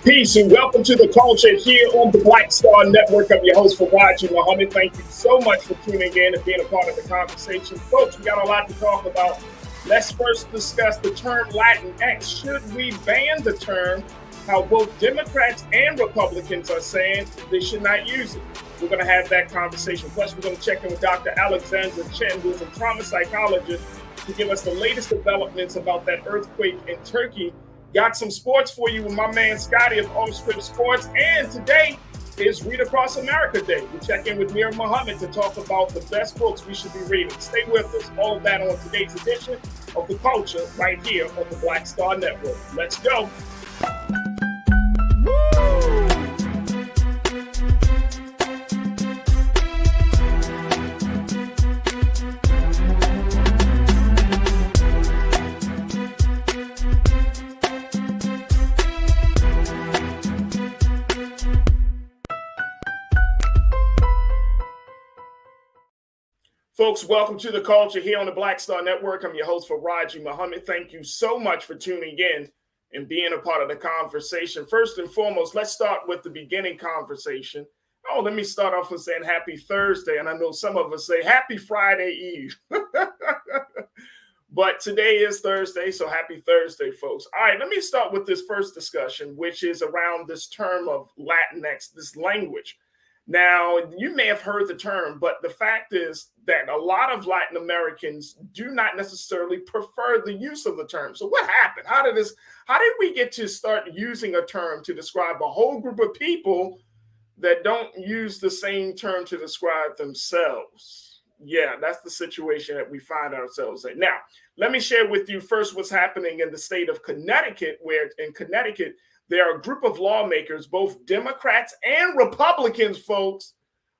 Peace and welcome to the culture here on the Black Star Network. I'm your host, Farajii. Thank you so much for tuning in and being a part of the conversation. Folks, we got a lot to talk about. Let's first discuss the term Latinx. Should we ban the term? How both Democrats and Republicans are saying they should not use it. We're going to have that conversation. Plus, we're going to check in with Dr. Alexandra Chen, who is a trauma psychologist, to give us the latest developments about that earthquake in Turkey. Got some sports for you with my man Scotty of All Script Sports. And today is Read Across America Day. We check in with Mir Muhammad to talk about the best books we should be reading. Stay with us. All of that on today's edition of The Culture right here on the Black Star Network. Let's go. Folks, welcome to The Culture here on the Black Star Network. I'm your host, Farajii. Thank you so much for tuning in and being a part of the conversation. First and foremost, let's start with the beginning conversation. Oh, let me start off with saying happy Thursday. And I know some of us say happy Friday Eve. But today is Thursday, so happy Thursday, folks. All right, let me start with this first discussion, which is around this term of Latinx, this language. Now, you may have heard the term, but the fact is that a lot of Latin Americans do not necessarily prefer the use of the term. So what happened? How did we get to start using a term to describe a whole group of people that don't use the same term to describe themselves? Yeah, that's the situation that we find ourselves in. Now, let me share with you first what's happening in the state of Connecticut, where in Connecticut, there are a group of lawmakers, both Democrats and Republicans, folks,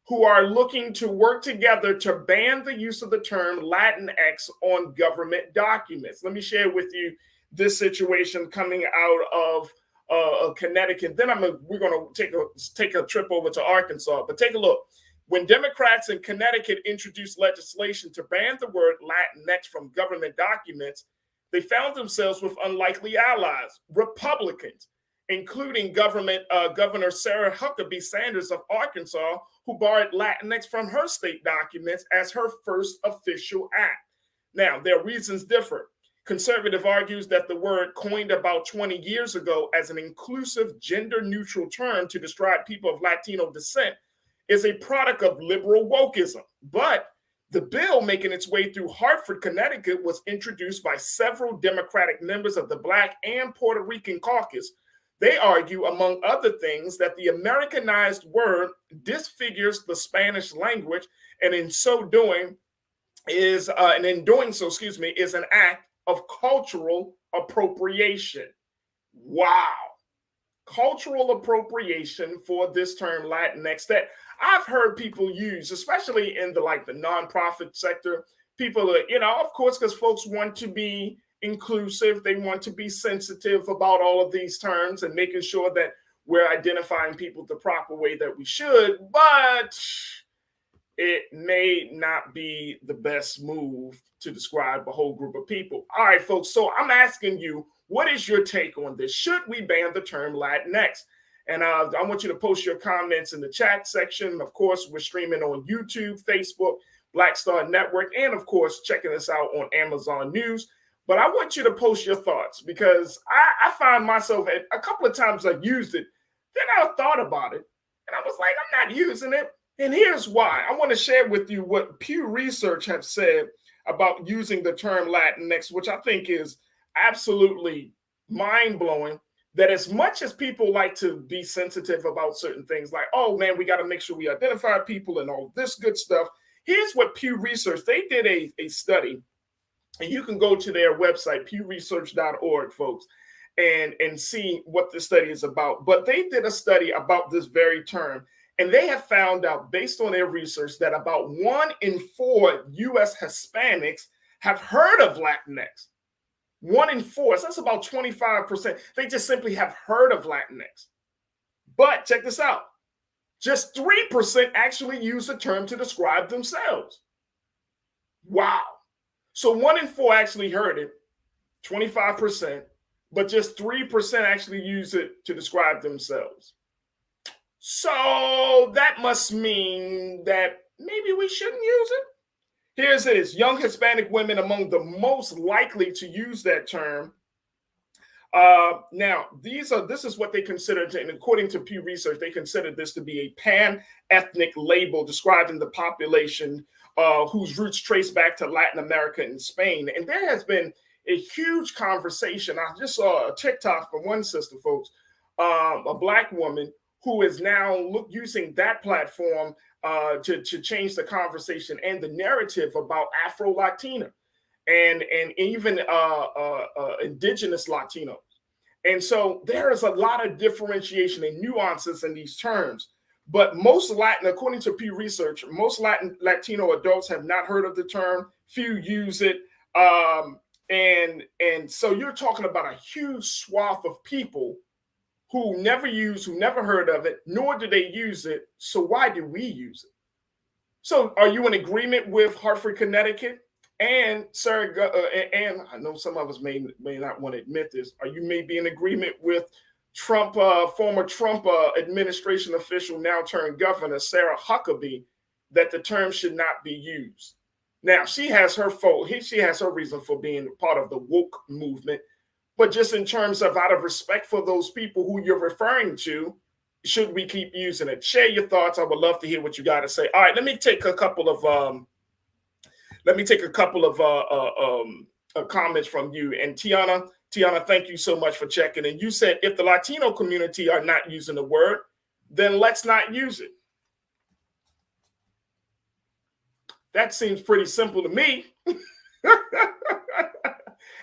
who are looking to work together to ban the use of the term Latinx on government documents. Let me share with you this situation coming out of Connecticut. Then we're going to take a trip over to Arkansas. But take a look. When Democrats in Connecticut introduced legislation to ban the word Latinx from government documents, they found themselves with unlikely allies, Republicans, including Governor Sarah Huckabee Sanders of Arkansas, who barred Latinx from her state documents as her first official act. Now, their reasons differ. Conservative argues that the word, coined about 20 years ago as an inclusive, gender-neutral term to describe people of Latino descent, is a product of liberal wokeism. But the bill making its way through Hartford, Connecticut, was introduced by several Democratic members of the Black and Puerto Rican caucus. They argue, among other things, that the Americanized word disfigures the Spanish language, and in doing so, is an act of cultural appropriation. Wow. Cultural appropriation for this term Latinx that I've heard people use, especially in the nonprofit sector. People are, of course, because folks want to be inclusive. They want to be sensitive about all of these terms and making sure that we're identifying people the proper way that we should, but it may not be the best move to describe a whole group of people. All right, folks, so I'm asking you, what is your take on this? Should we ban the term Latinx? And I want you to post your comments in the chat section. Of course, we're streaming on YouTube, Facebook, Black Star Network, and of course, checking us out on Amazon News. But I want you to post your thoughts, because I find myself at a couple of times I've used it. Then I thought about it and I was like, I'm not using it. And here's why. I want to share with you what Pew Research have said about using the term Latinx, which I think is absolutely mind-blowing. That as much as people like to be sensitive about certain things, like, oh man, we got to make sure we identify people and all this good stuff. Here's what Pew Research, they did a study. And you can go to their website, pewresearch.org, folks, and see what the study is about. But they did a study about this very term, and they have found out, based on their research, that about 1 in 4 U.S. Hispanics have heard of Latinx. 1 in 4, so that's about 25%. They just simply have heard of Latinx. But check this out. Just 3% actually use the term to describe themselves. Wow. So 1 in 4 actually heard it, 25%. but just 3% actually use it to describe themselves. So that must mean that maybe we shouldn't use it. Here's it is. Young Hispanic women among the most likely to use that term. Now, this is what they consider, and according to Pew Research, they consider this to be a pan-ethnic label describing the population whose roots trace back to Latin America and Spain. And there has been a huge conversation. I just saw a TikTok from one sister, folks, a Black woman who is now using that platform to change the conversation and the narrative about Afro-Latina and even indigenous Latinos. And so there is a lot of differentiation and nuances in these terms. But most Latin, according to Pew Research, most Latino adults have not heard of the term. Few use it. And so you're talking about a huge swath of people who never heard of it, nor do they use it. So why do we use it? So are you in agreement with Hartford, Connecticut? And and I know some of us may not want to admit this. Are you maybe in agreement with Trump, former Trump administration official, now turned governor, Sarah Huckabee, that the term should not be used? Now, she has her reason for being part of the woke movement. But just in terms of out of respect for those people who you're referring to, should we keep using it? Share your thoughts. I would love to hear what you got to say. All right, let me take a couple of comments from you. And Tiana, thank you so much for checking in. You said if the Latino community are not using the word, then let's not use it. That seems pretty simple to me.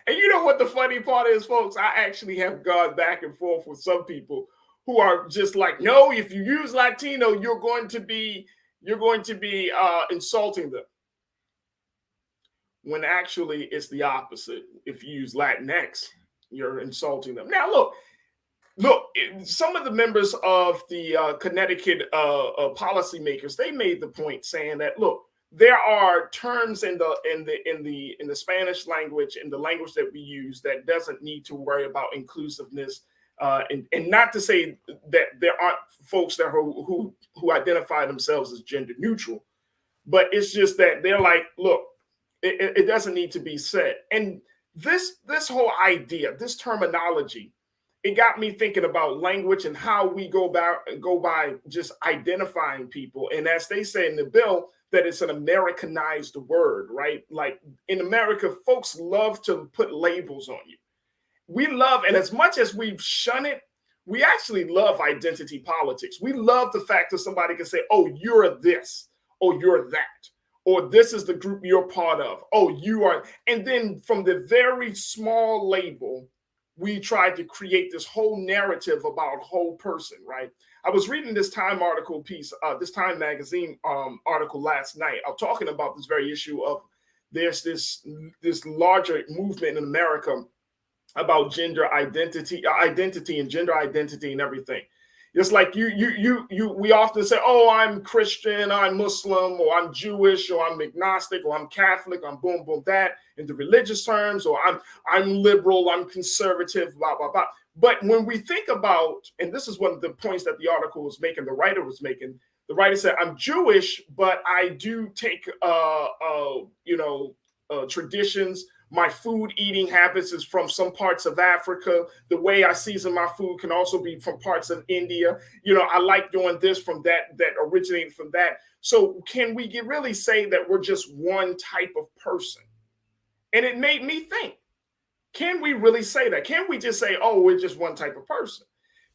And you know what the funny part is, folks? I actually have gone back and forth with some people who are just like, no, if you use Latino, you're going to be insulting them. When actually it's the opposite. If you use Latinx, you're insulting them. Now, look, some of the members of the Connecticut policymakers, they made the point saying that, look, there are terms in the Spanish language, in the language that we use, that doesn't need to worry about inclusiveness, and not to say that there aren't folks that who identify themselves as gender neutral, but it's just that they're like, look, it doesn't need to be said. And this whole idea, this terminology, it got me thinking about language and how we go by just identifying people. And as they say in the bill, that it's an Americanized word, right? Like in America, folks love to put labels on you. We love, and as much as we shun it, we actually love identity politics. We love the fact that somebody can say, oh, you're this, or you're that, or this is the group you're part of. Oh, you are. And then from the very small label, we tried to create this whole narrative about a whole person, right? I was reading this Time article piece, this Time magazine article last night. I'm talking about this very issue of there's this larger movement in America about gender identity and gender identity and everything. It's like we often say, oh, I'm Christian, I'm Muslim, or I'm Jewish, or I'm agnostic, or I'm Catholic, I'm boom, boom, that in the religious terms, or I'm liberal, I'm conservative, blah, blah, blah. But when we think about, and this is one of the points that the article was making, the writer was making, the writer said, I'm Jewish, but I do take, traditions. My food eating habits is from some parts of Africa. The way I season my food can also be from parts of India. You know, I like doing this from that originated from that. So can we really say that we're just one type of person? And it made me think, can we really say that? Can we just say, oh, we're just one type of person?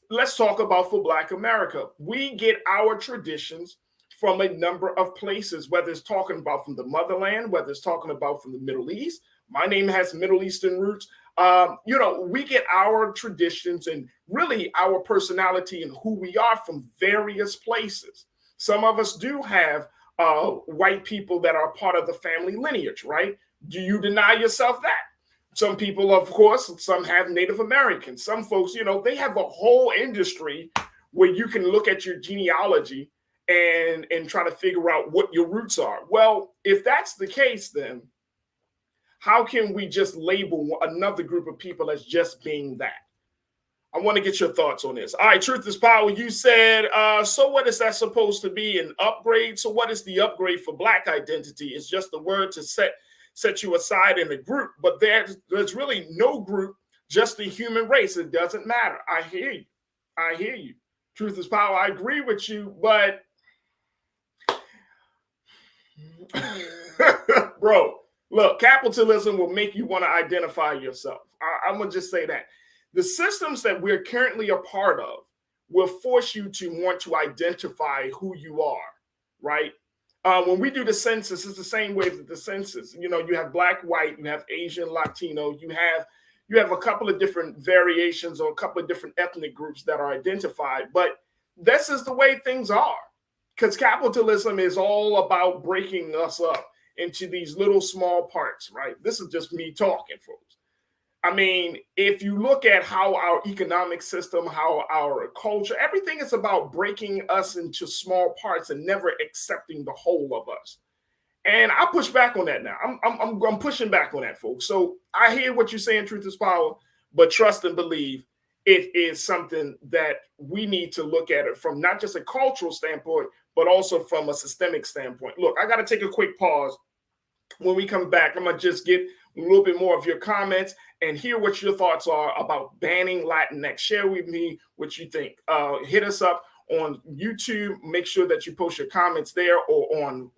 Let's talk about for Black America. We get our traditions from a number of places, whether it's talking about from the motherland, whether it's talking about from the Middle East. My name has Middle Eastern roots. We get our traditions and really our personality and who we are from various places. Some of us do have white people that are part of the family lineage, right? Do you deny yourself that? Some people, of course, some have Native Americans. Some folks, they have a whole industry where you can look at your genealogy and try to figure out what your roots are. Well, if that's the case, then How can we just label another group of people as just being that? I want to get your thoughts on this. All right, Truth is Power. You said, so what is that supposed to be, an upgrade? So what is the upgrade for Black identity? It's just the word to set you aside in a group, but there's really no group, just the human race. It doesn't matter. I hear you. I hear you. Truth is Power. I agree with you, but bro, look, capitalism will make you want to identify yourself. I'm going to just say that. The systems that we're currently a part of will force you to want to identify who you are, right? When we do the census, it's the same way as the census. You know, you have Black, white, you have Asian, Latino, you have a couple of different variations or a couple of different ethnic groups that are identified. But this is the way things are, because capitalism is all about breaking us up into these little small parts, right? This is just me talking, folks. I mean, if you look at how our economic system, how our culture, everything is about breaking us into small parts and never accepting the whole of us. And I push back on that now. I'm pushing back on that, folks. So I hear what you're saying, Truth is Power, but trust and believe it is something that we need to look at it from not just a cultural standpoint, but also from a systemic standpoint. Look, I got to take a quick pause. When we come back, I'm going to just get a little bit more of your comments and hear what your thoughts are about banning Latinx. Share with me what you think. Hit us up on YouTube. Make sure that you post your comments there or on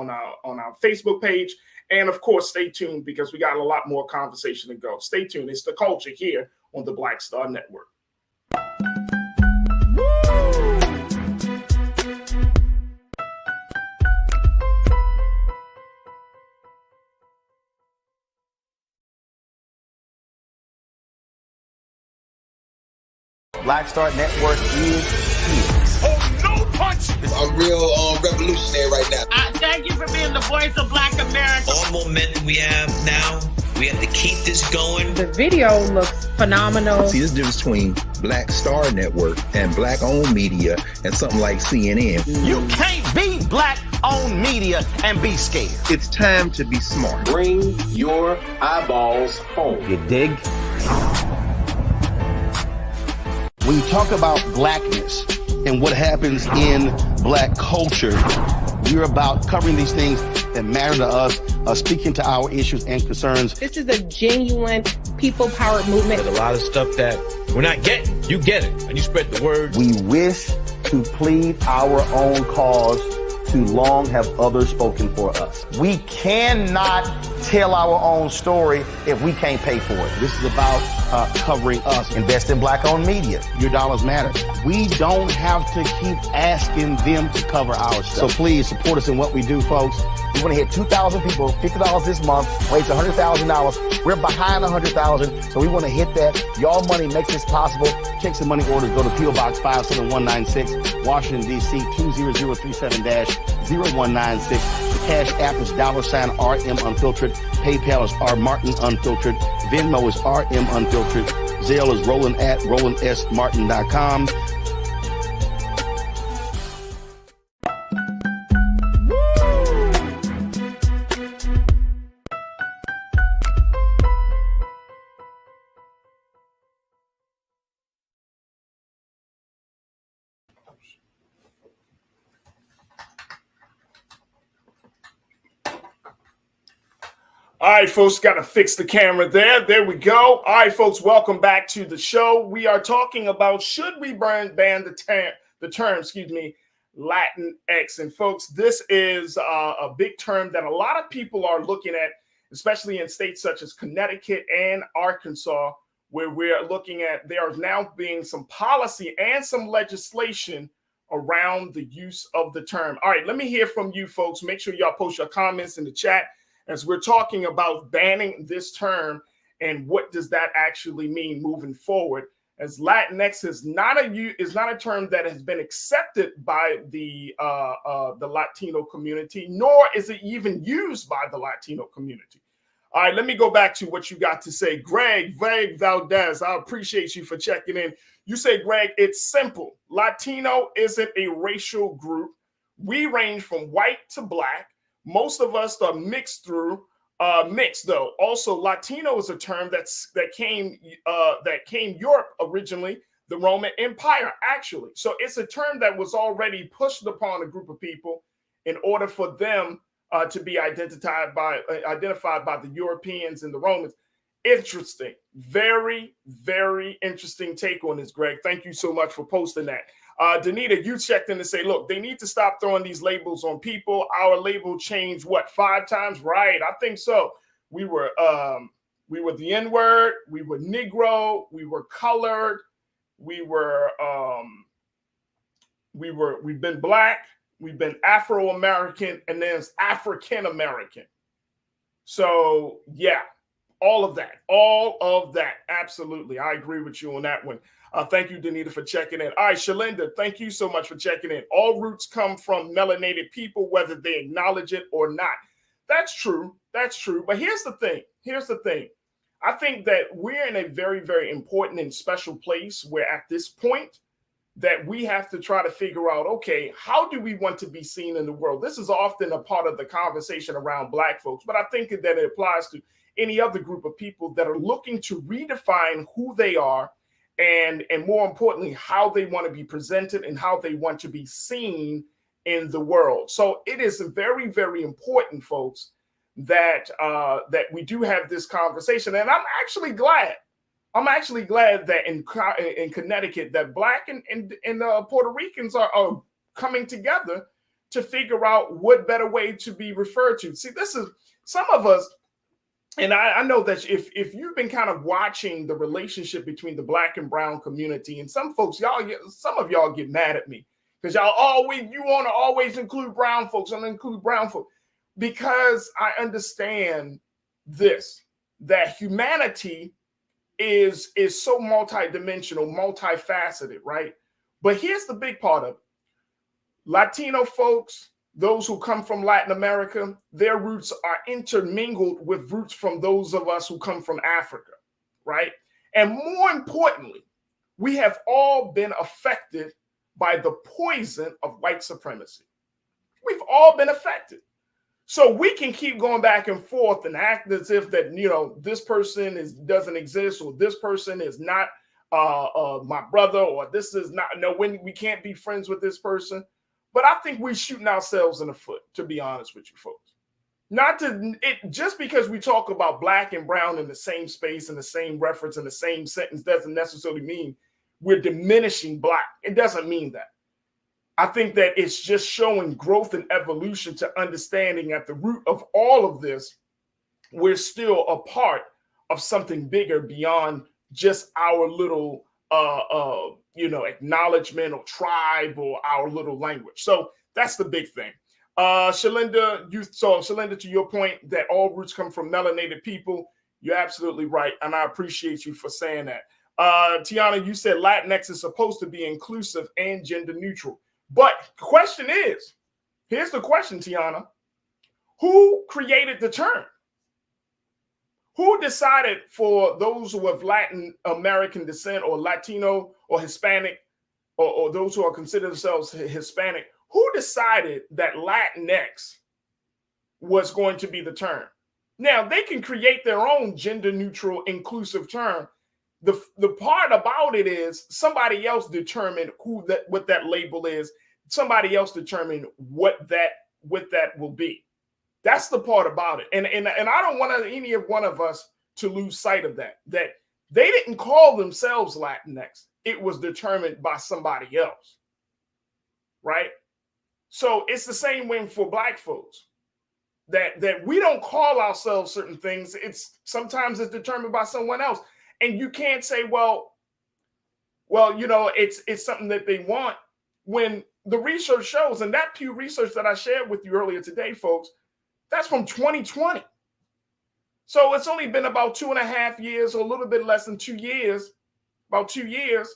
our Facebook page. And of course, stay tuned because we got a lot more conversation to go. Stay tuned. It's The Culture here on the Black Star Network. Black Star Network is here. Oh, no punch! I'm real revolutionary right now. Thank you for being the voice of Black America. All momentum we have now, we have to keep this going. The video looks phenomenal. See, there's a difference between Black Star Network and Black-owned media and something like CNN. You can't be Black-owned media and be scared. It's time to be smart. Bring your eyeballs home. You dig? When you talk about blackness and what happens in Black culture, we're about covering these things that matter to us, speaking to our issues and concerns. This is a genuine people-powered movement. There's a lot of stuff that we're not getting. You get it, and you spread the word. We wish to plead our own cause. Too long have others spoken for us. We cannot tell our own story if we can't pay for it. This is about covering us. Invest in Black-owned media. Your dollars matter. We don't have to keep asking them to cover our stuff. So please support us in what we do, folks. We want to hit 2,000 people, $50 this month, raise $100,000. We're behind 100,000, so we want to hit that. Y'all money makes this possible. Checks and money orders go to P.O. Box 57196, Washington, D.C. 20037-0196. The Cash App is $RM Unfiltered. PayPal is R Martin Unfiltered. Venmo is RM Unfiltered. Zelle is Roland at RolandSMartin.com. All right, folks, got to fix the camera there. There we go. All right, folks, welcome back to the show. We are talking about should we ban the term, Latinx. And folks, this is a big term that a lot of people are looking at, especially in states such as Connecticut and Arkansas, where we're looking at there are now being some policy and some legislation around the use of the term. All right, let me hear from you folks. Make sure y'all post your comments in the chat as we're talking about banning this term and what does that actually mean moving forward, as Latinx is not a term that has been accepted by the Latino community, nor is it even used by the Latino community. All right, let me go back to what you got to say. Greg Valdez, I appreciate you for checking in. You say, Greg, it's simple. Latino isn't a racial group. We range from white to Black. Most of us are mixed through Mixed though. Also, Latino is a term that came Europe originally, the Roman Empire actually. So it's a term that was already pushed upon a group of people in order for them to be identified by the Europeans and the Romans. Interesting, very, very interesting take on this, Greg. Thank you so much for posting that. Danita, you checked in to say, look, they need to stop throwing these labels on people. Our label changed, what, 5 times? Right, I think so. We were the N-word, we were Negro, we were colored, we've been Black, we've been Afro-American, and then it's African-American. So, yeah. All of that. Absolutely. I agree with you on that one. Thank you, Danita, for checking in. All right, Shalinda, thank you so much for checking in. All roots come from melanated people, whether they acknowledge it or not. That's true. But here's the thing. I think that we're in a very, very important and special place where at this point that we have to try to figure out, okay, how do we want to be seen in the world? This is often a part of the conversation around Black folks, but I think that it applies to any other group of people that are looking to redefine who they are and more importantly, how they want to be presented and how they want to be seen in the world. So it is very, very important, folks, that we do have this conversation. And I'm actually glad that in Connecticut that Black and Puerto Ricans are coming together to figure out what better way to be referred to. See, this is some of us. And I know that if you've been kind of watching the relationship between the Black and brown community, and some folks, some of y'all get mad at me because you want to always include brown folks. I'm going to include brown folks because I understand this, that humanity is so multidimensional, multifaceted, right? But here's the big part of it. Latino folks, those who come from Latin America, their roots are intermingled with roots from those of us who come from Africa, right? And more importantly, we have all been affected by the poison of white supremacy. We've all been affected. So we can keep going back and forth and act as if that, this person doesn't exist, or this person is not my brother, or this is not, when we can't be friends with this person. But I think we're shooting ourselves in the foot, to be honest with you folks. Just because we talk about Black and brown in the same space, in the same reference, in the same sentence, doesn't necessarily mean we're diminishing Black. It doesn't mean that. I think that it's just showing growth and evolution to understanding at the root of all of this, we're still a part of something bigger beyond just our little acknowledgement or tribe or our little language. So that's the big thing. Shalinda, to your point that all roots come from melanated people, you're absolutely right. And I appreciate you for saying that. Tiana, you said Latinx is supposed to be inclusive and gender neutral. But the question is, here's the question, Tiana. Who created the term? Who decided for those who have Latin American descent or Latino or Hispanic or those who are considered themselves Hispanic, who decided that Latinx was going to be the term? Now, they can create their own gender neutral inclusive term. The part about it is somebody else determined what that label is. Somebody else determined what that will be. That's the part about it. And I don't want any of one of us to lose sight of that they didn't call themselves Latinx. It was determined by somebody else, right? So it's the same way for Black folks that we don't call ourselves certain things. Sometimes it's determined by someone else. And you can't say, well, it's something that they want when the research shows, and that Pew research that I shared with you earlier today, folks, that's from 2020. So it's only been about 2.5 years, or a little bit less than 2 years, about 2 years.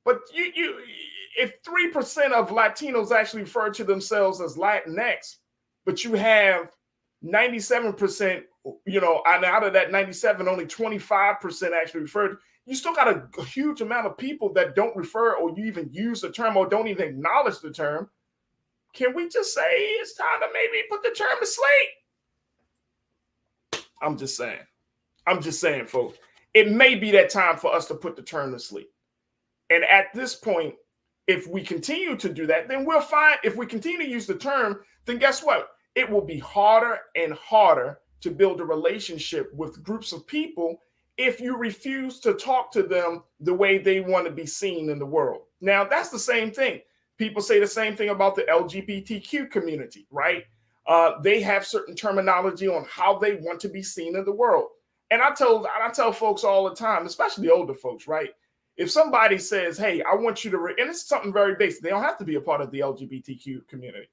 But if 3% of Latinos actually refer to themselves as Latinx, but you have 97%, and out of that 97, only 25% actually referred. You still got a huge amount of people that don't refer or you even use the term or don't even acknowledge the term. Can we just say it's time to maybe put the term to sleep? I'm just saying, folks. It may be that time for us to put the term to sleep. And at this point, if we continue to do that, then we'll find if we continue to use the term, then guess what? It will be harder and harder to build a relationship with groups of people if you refuse to talk to them the way they want to be seen in the world. Now, that's the same thing. People say the same thing about the LGBTQ community, right? They have certain terminology on how they want to be seen in the world. And I tell folks all the time, especially older folks, right? If somebody says, hey, I want you to, and it's something very basic. They don't have to be a part of the LGBTQ community.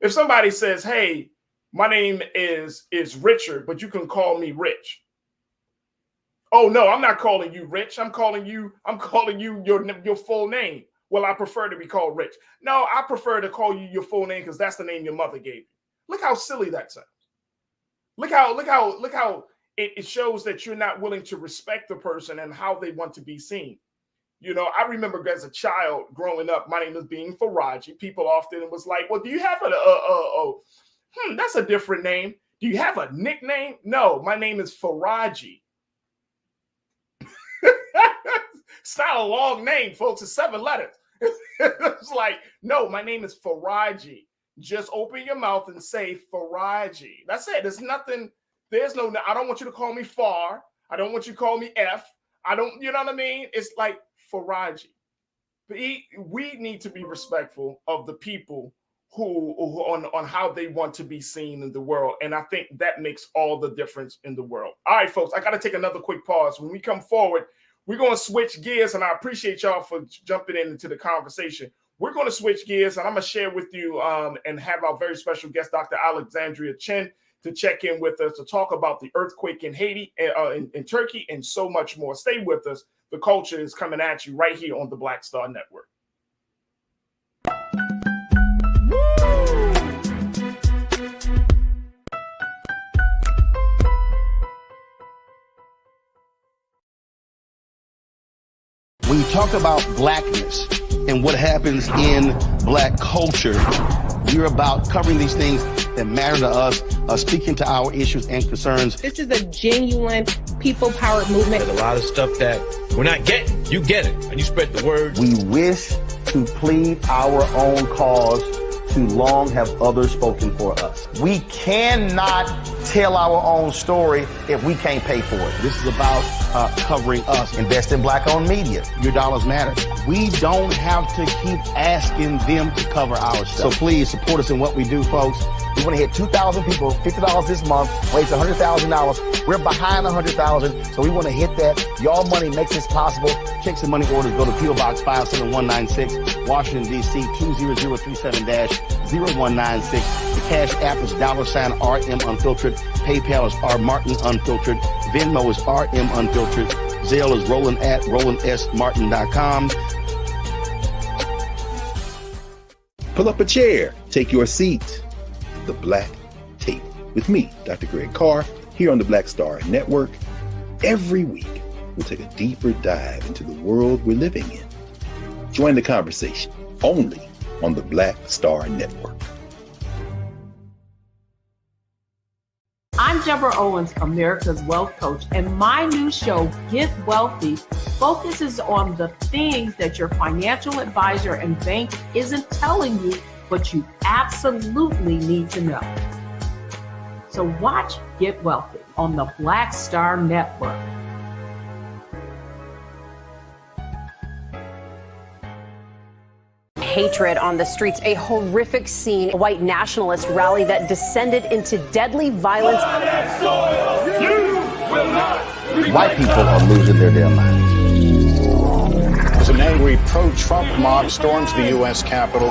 If somebody says, hey, my name is Richard, but you can call me Rich. Oh, no, I'm not calling you Rich. I'm calling you your full name. Well, I prefer to be called Rich. No, I prefer to call you your full name because that's the name your mother gave you. Look how silly that sounds. Look how it shows that you're not willing to respect the person and how they want to be seen. You know, I remember as a child growing up, my name was being Farajii. People often was like, well, do you have that's a different name. Do you have a nickname? No, my name is Farajii. It's not a long name, folks. It's 7 letters. It's like, no, my name is Farajii. Just open your mouth and say Farajii. That's it. There's nothing. There's no, I don't want you to call me Far. I don't want you to call me F. I don't, you know what I mean? It's like Farajii. We need to be respectful of the people who on how they want to be seen in the world. And I think that makes all the difference in the world. All right, folks, I got to take another quick pause. When we come forward, we're going to switch gears, and I appreciate y'all for jumping into the conversation. We're going to switch gears, and I'm going to share with you and have our very special guest, Dr. Alexandria Chin, to check in with us to talk about the earthquake in Haiti, in Turkey, and so much more. Stay with us. The culture is coming at you right here on the Black Star Network. When you talk about blackness and what happens in black culture, we're about covering these things that matter to us, speaking to our issues and concerns. This is a genuine people-powered movement. There's a lot of stuff that we're not getting. You get it, and you spread the word. We wish to plead our own cause. Too long have others spoken for us. We cannot tell our own story if we can't pay for it. This is about covering us. Invest in black-owned media. Your dollars matter. We don't have to keep asking them to cover our stuff. So please support us in what we do, folks. We want to hit 2,000 people, $50 this month, raise $100,000. We're behind 100,000, so we want to hit that. Y'all money makes this possible. Checks and money orders go to P.O. Box 57196, Washington, D.C. 20037-0196. The Cash App is $RM Unfiltered. PayPal is R Martin Unfiltered. Venmo is RM Unfiltered. Zelle is Roland at RolandSMartin.com. Pull up a chair. Take your seat. The Black Tape with me, Dr. Greg Carr, here on the Black Star Network. Every week, we'll take a deeper dive into the world we're living in. Join the conversation only on the Black Star Network. I'm Deborah Owens, America's Wealth Coach, and my new show, Get Wealthy, focuses on the things that your financial advisor and bank isn't telling you, but you absolutely need to know. So watch Get Wealthy on the Black Star Network. Hatred on the streets, a horrific scene, a white nationalist rally that descended into deadly violence. White people are losing their damn minds. As an angry pro-Trump mob storms the U.S. Capitol,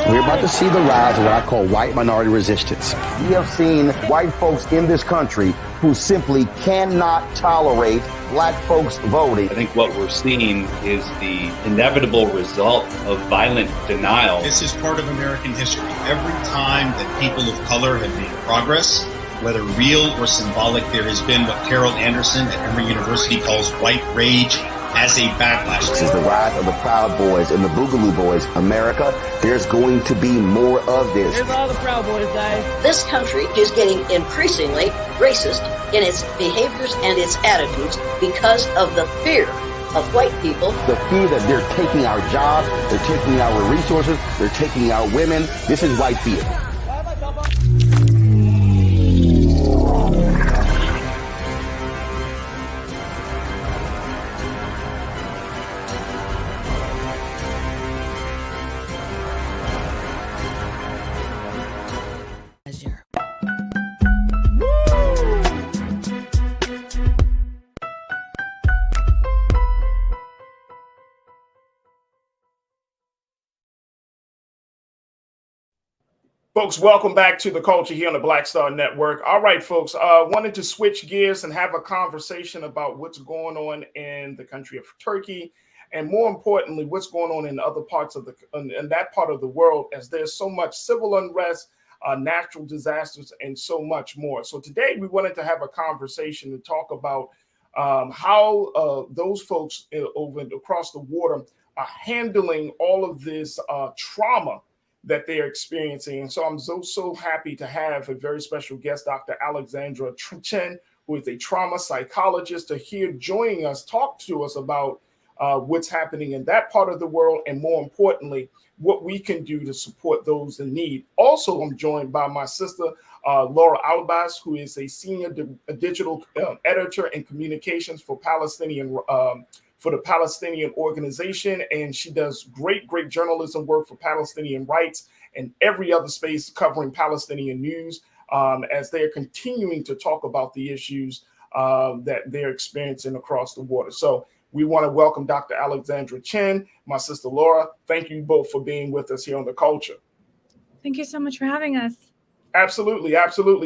we're about to see the rise of what I call white minority resistance. We have seen white folks in this country who simply cannot tolerate black folks voting. I think what we're seeing is the inevitable result of violent denial. This is part of American history. Every time that people of color have made progress, whether real or symbolic, there has been what Carol Anderson at Emory University calls white rage. as a backlash. This is the rise of the Proud Boys and the Boogaloo Boys. America, there's going to be more of this. Here's all the Proud Boys, guys. This country is getting increasingly racist in its behaviors and its attitudes because of the fear of white people. The fear that they're taking our jobs, they're taking our resources, they're taking our women. This is white fear. Folks, welcome back to The Culture here on the Black Star Network. All right, folks, wanted to switch gears and have a conversation about what's going on in the country of Turkey, and more importantly, what's going on in other parts of in that part of the world, as there's so much civil unrest, natural disasters, and so much more. So today we wanted to have a conversation to talk about how those folks over across the water are handling all of this trauma that they're experiencing. And so I'm so happy to have a very special guest, Dr. Alexandra Chen, who is a trauma psychologist, to here joining us, talk to us about what's happening in that part of the world, and more importantly, what we can do to support those in need. Also, I'm joined by my sister, Laura Albas, who is a senior digital editor and communications for the Palestinian organization, and she does great journalism work for Palestinian rights and every other space covering Palestinian news, as they are continuing to talk about the issues that they're experiencing across the water. So we want to welcome Dr. Alexandra Chen, my sister Laura. Thank you both for being with us here on The Culture. Thank you so much for having us. Absolutely.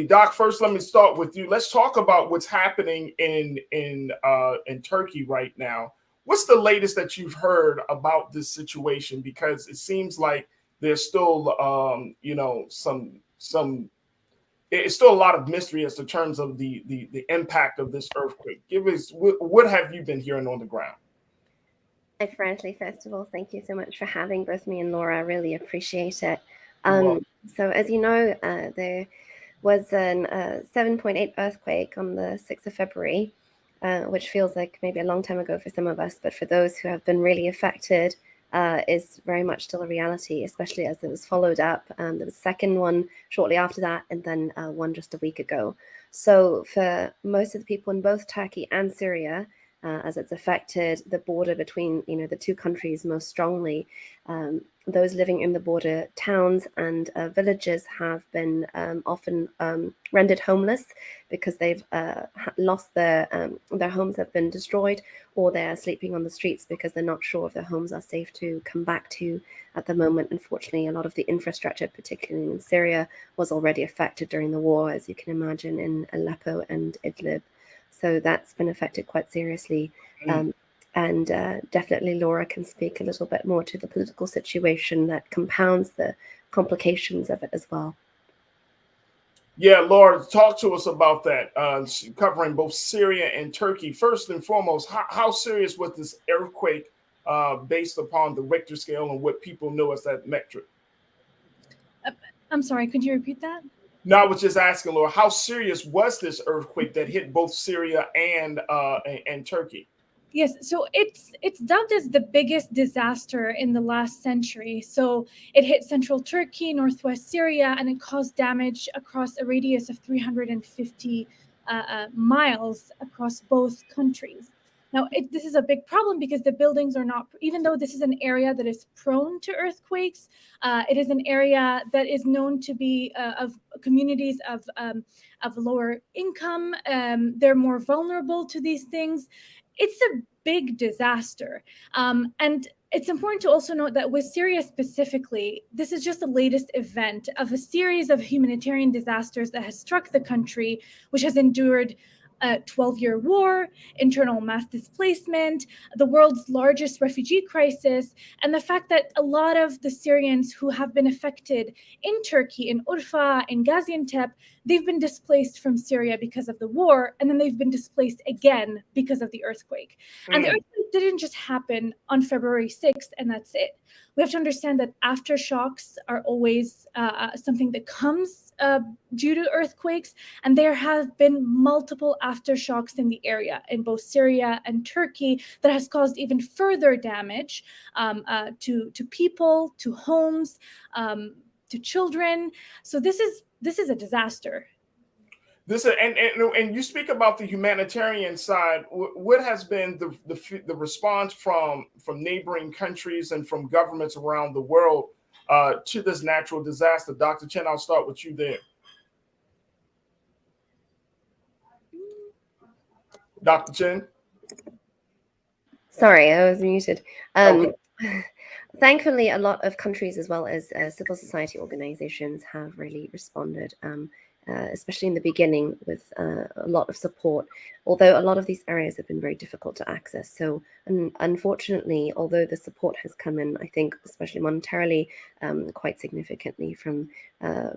Doc, first let me start with you. Let's talk about what's happening in Turkey right now. What's the latest that you've heard about this situation? Because it seems like there's still, it's still a lot of mystery as to terms of the impact of this earthquake. Give us, what have you been hearing on the ground? Hi, Farajii. First of all, thank you so much for having both me and Laura. I really appreciate it. So as you know, there was a 7.8 earthquake on the 6th of February. Which feels like maybe a long time ago for some of us, but for those who have been really affected, is very much still a reality, especially as it was followed up. There was a second one shortly after that, and then one just a week ago. So for most of the people in both Turkey and Syria, as it's affected the border between the two countries most strongly, those living in the border towns and villages have been often rendered homeless because they've lost their homes have been destroyed, or they're sleeping on the streets because they're not sure if their homes are safe to come back to at the moment. Unfortunately, a lot of the infrastructure, particularly in Syria, was already affected during the war, as you can imagine, in Aleppo and Idlib. So that's been affected quite seriously. And definitely Laura can speak a little bit more to the political situation that compounds the complications of it as well. Yeah, Laura, talk to us about that, covering both Syria and Turkey. First and foremost, how serious was this earthquake based upon the Richter scale and what people know as that metric? I'm sorry, could you repeat that? No, I was just asking, Laura, how serious was this earthquake that hit both Syria and Turkey? Yes, so it's dubbed as the biggest disaster in the last century. So it hit central Turkey, northwest Syria, and it caused damage across a radius of 350 miles across both countries. Now, this is a big problem because the buildings are not, even though this is an area that is prone to earthquakes, it is an area that is known to be of communities of lower income. They're more vulnerable to these things. It's a big disaster. And it's important to also note that with Syria specifically, this is just the latest event of a series of humanitarian disasters that has struck the country, which has endured a 12-year war, internal mass displacement, the world's largest refugee crisis, and the fact that a lot of the Syrians who have been affected in Turkey, in Urfa, in Gaziantep, they've been displaced from Syria because of the war, and then they've been displaced again because of the earthquake. And the earthquake didn't just happen on February 6th, and that's it. We have to understand that aftershocks are always something that comes due to earthquakes, and there have been multiple aftershocks in the area in both Syria and Turkey that has caused even further damage to people, to homes, to children. So this is a disaster. And you speak about the humanitarian side. What has been the response from neighboring countries and from governments around the world to this natural disaster? Dr. Chen, I'll start with you there. Dr. Chen? Sorry, I was muted. Okay. Thankfully, a lot of countries as well as civil society organizations have really responded, especially in the beginning with a lot of support, although a lot of these areas have been very difficult to access. So unfortunately, although the support has come in, I think, especially monetarily, quite significantly from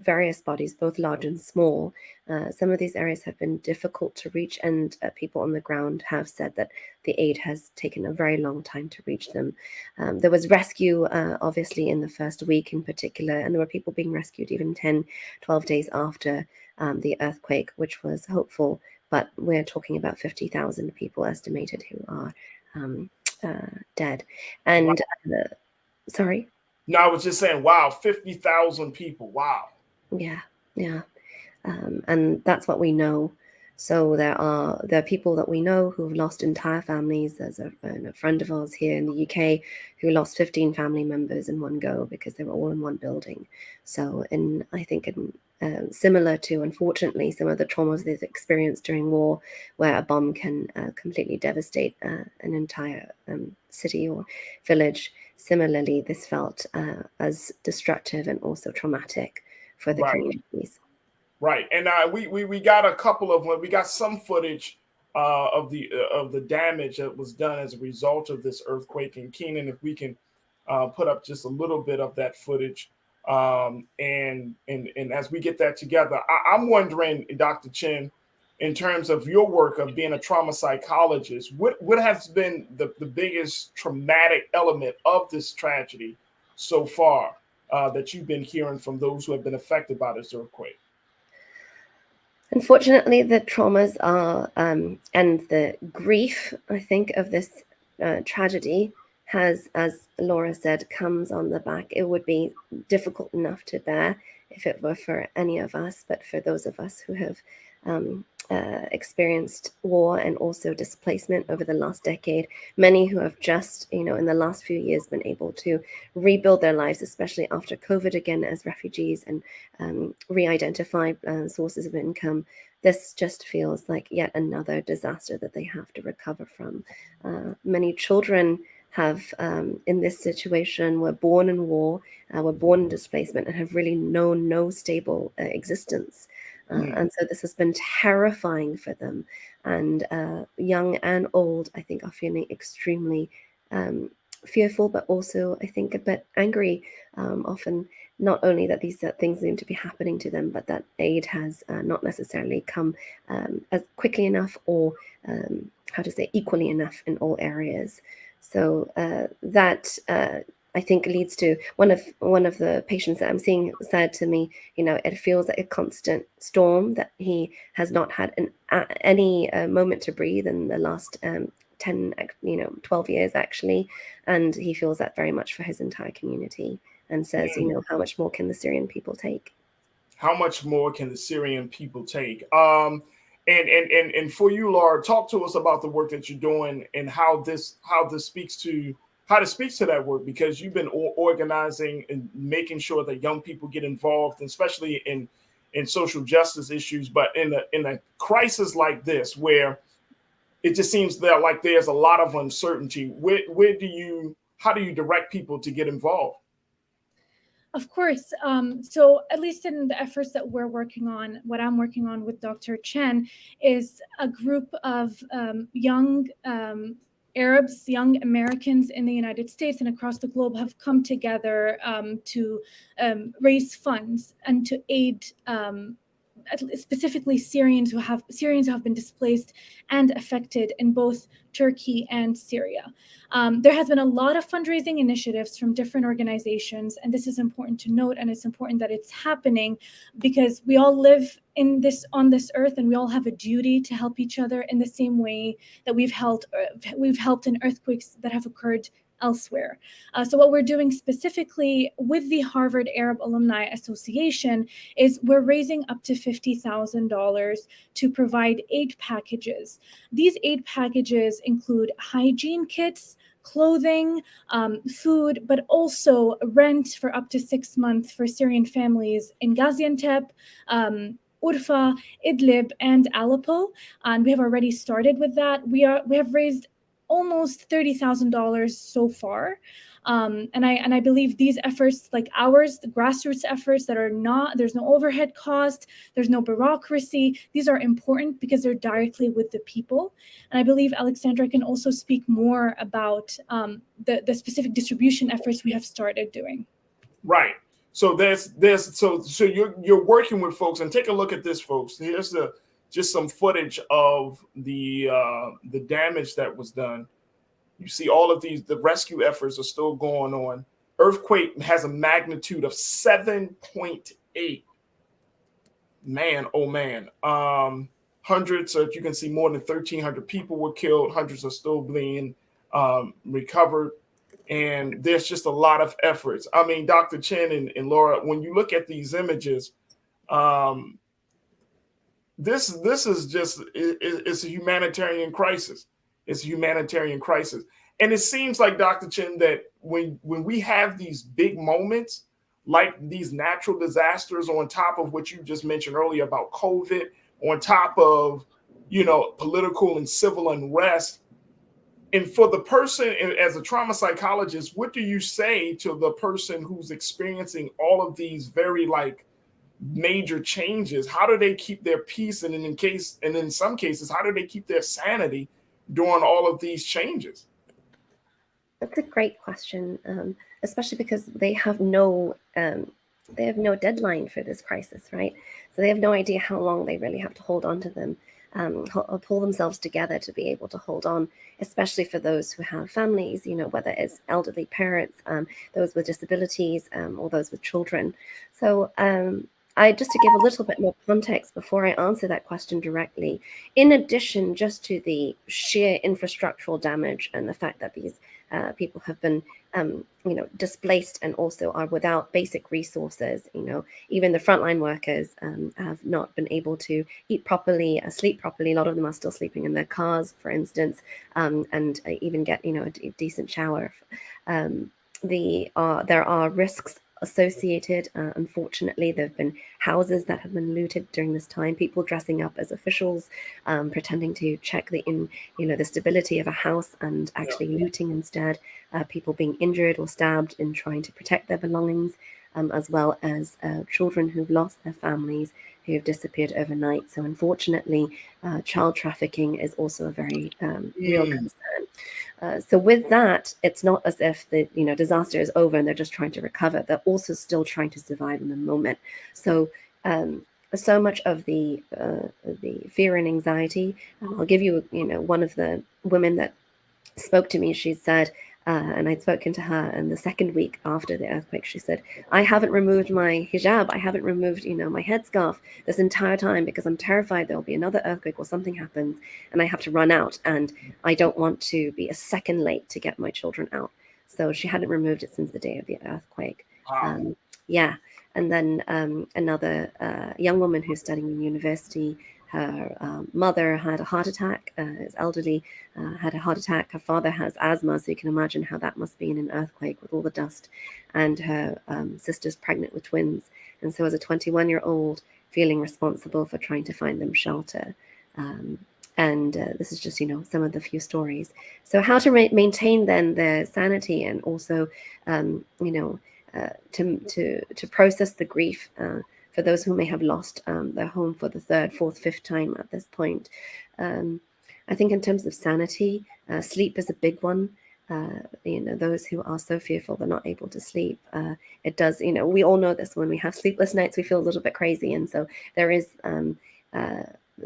various bodies, both large and small, some of these areas have been difficult to reach, and people on the ground have said that the aid has taken a very long time to reach them. There was rescue, obviously, in the first week in particular, and there were people being rescued even 10, 12 days after the earthquake, which was hopeful, but we're talking about 50,000 people estimated who are dead. And sorry? No, I was just saying, wow, 50,000 people. Wow. Yeah. And that's what we know. So there are people that we know who've lost entire families. There's a friend of ours here in the UK who lost 15 family members in one go because they were all in one building. So I think similar to, unfortunately, some of the traumas they've experienced during war, where a bomb can completely devastate an entire city or village. Similarly, this felt as destructive and also traumatic for the communities. Right, and we got we got some footage of the damage that was done as a result of this earthquake. And Keenan, if we can put up just a little bit of that footage, and as we get that together, I'm wondering, Dr. Chen, in terms of your work of being a trauma psychologist, what has been the biggest traumatic element of this tragedy so far that you've been hearing from those who have been affected by this earthquake? Unfortunately, the traumas are, and the grief, I think, of this tragedy has, as Laura said, comes on the back. It would be difficult enough to bear if it were for any of us, but for those of us who have experienced war and also displacement over the last decade, many who have just, in the last few years been able to rebuild their lives, especially after COVID again as refugees, and re-identify sources of income. This just feels like yet another disaster that they have to recover from. Many children have, in this situation, were born in war, were born in displacement, and have really known no stable existence. And so this has been terrifying for them. And young and old, I think, are feeling extremely fearful, but also, I think, a bit angry, often, not only that these things seem to be happening to them, but that aid has not necessarily come as quickly enough or, equally enough in all areas. So that I think leads to one of the patients that I'm seeing said to me, it feels like a constant storm, that he has not had any moment to breathe in the last 10, 12 years actually, and he feels that very much for his entire community, and says, how much more can the Syrian people take? How much more can the Syrian people take? And for you, Laura, talk to us about the work that you're doing and how this speaks to that work, because you've been organizing and making sure that young people get involved, especially in social justice issues. But in a crisis like this, where it just seems that like there's a lot of uncertainty, how do you direct people to get involved? Of course. So at least in the efforts that we're working on, what I'm working on with Dr. Chen is a group of young Arabs, young Americans in the United States and across the globe have come together to raise funds and to aid specifically Syrians who have been displaced and affected in both Turkey and Syria. There has been a lot of fundraising initiatives from different organizations, and this is important to note, and it's important that it's happening because we all live on this earth, and we all have a duty to help each other in the same way that we've helped in earthquakes that have occurred elsewhere. So what we're doing specifically with the Harvard Arab Alumni Association is we're raising up to $50,000 to provide aid packages. These aid packages include hygiene kits, clothing, food, but also rent for up to 6 months for Syrian families in Gaziantep, Urfa, Idlib, and Aleppo. And we have already started with that. We have raised almost $30,000 so far. And I believe these efforts like ours, the grassroots efforts there's no overhead cost, there's no bureaucracy. These are important because they're directly with the people. And I believe Alexandra can also speak more about the specific distribution efforts we have started doing. Right. So so you're working with folks, and take a look at this, folks. Here's just some footage of the damage that was done. You see all of the rescue efforts are still going on. Earthquake has a magnitude of 7.8. Man, oh man. Hundreds, so you can see more than 1,300 people were killed. Hundreds are still being recovered. And there's just a lot of efforts. I mean, Dr. Chen and Laura, when you look at these images, this is just it's a humanitarian crisis. It's a humanitarian crisis. And it seems like, Dr. Chen, that when we have these big moments, like these natural disasters on top of what you just mentioned earlier about COVID, on top of, political and civil unrest, and for the person, as a trauma psychologist, what do you say to the person who's experiencing all of these very major changes? How do they keep their peace? And in some cases, how do they keep their sanity during all of these changes? That's a great question, especially because they have no deadline for this crisis, right? So they have no idea how long they really have to hold on to them, pull themselves together to be able to hold on, especially for those who have families, whether it's elderly parents, those with disabilities, or those with children. So just to give a little bit more context before I answer that question directly, in addition just to the sheer infrastructural damage and the fact that these people have been, displaced and also are without basic resources, even the frontline workers have not been able to eat properly, sleep properly. A lot of them are still sleeping in their cars, for instance, and even get, a decent shower. There are risks associated. Unfortunately, there have been houses that have been looted during this time, people dressing up as officials, pretending to check the stability of a house and actually looting instead, people being injured or stabbed in trying to protect their belongings, as well as children who've lost their families, who have disappeared overnight. So unfortunately, child trafficking is also a very real concern. So with that, it's not as if the disaster is over and they're just trying to recover. They're also still trying to survive in the moment. So so much of the fear and anxiety. I'll give you one of the women that spoke to me. She said, and I'd spoken to her in the second week after the earthquake. She said, I haven't removed my hijab. I haven't removed, my headscarf this entire time because I'm terrified there'll be another earthquake or something happens and I have to run out and I don't want to be a second late to get my children out. So she hadn't removed it since the day of the earthquake. Wow. And then another young woman who's studying in university, her mother had a heart attack, is elderly, had a heart attack. Her father has asthma, so you can imagine how that must be in an earthquake with all the dust. And her sister's pregnant with twins. And so as a 21-year-old, feeling responsible for trying to find them shelter. And this is just, some of the few stories. So how to maintain then their sanity and also, to process the grief for those who may have lost their home for the third, fourth, fifth time at this point. I think in terms of sanity, sleep is a big one. Those who are so fearful they're not able to sleep. It does, we all know this. When we have sleepless nights, we feel a little bit crazy. And so there is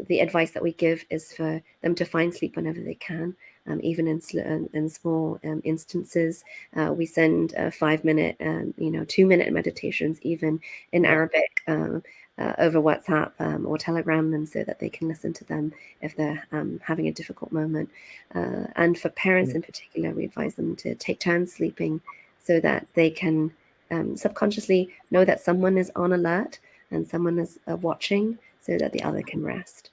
the advice that we give is for them to find sleep whenever they can. Even in small instances, we send 5-minute, 2-minute meditations, even in Arabic, over WhatsApp or Telegram, and so that they can listen to them if they're having a difficult moment. And for parents in particular, we advise them to take turns sleeping so that they can subconsciously know that someone is on alert and someone is watching, so that the other can rest.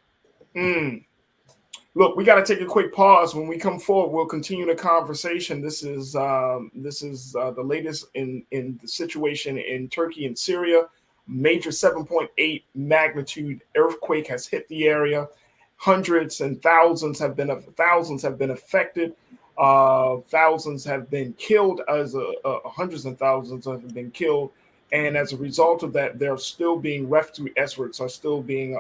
Look, we got to take a quick pause. When we come forward, we'll continue the conversation. This is the latest in the situation in Turkey and Syria. Major 7.8 magnitude earthquake has hit the area. Hundreds and thousands have been affected. Thousands have been killed. Hundreds and thousands have been killed. And as a result of that, there are still being rescue efforts are still being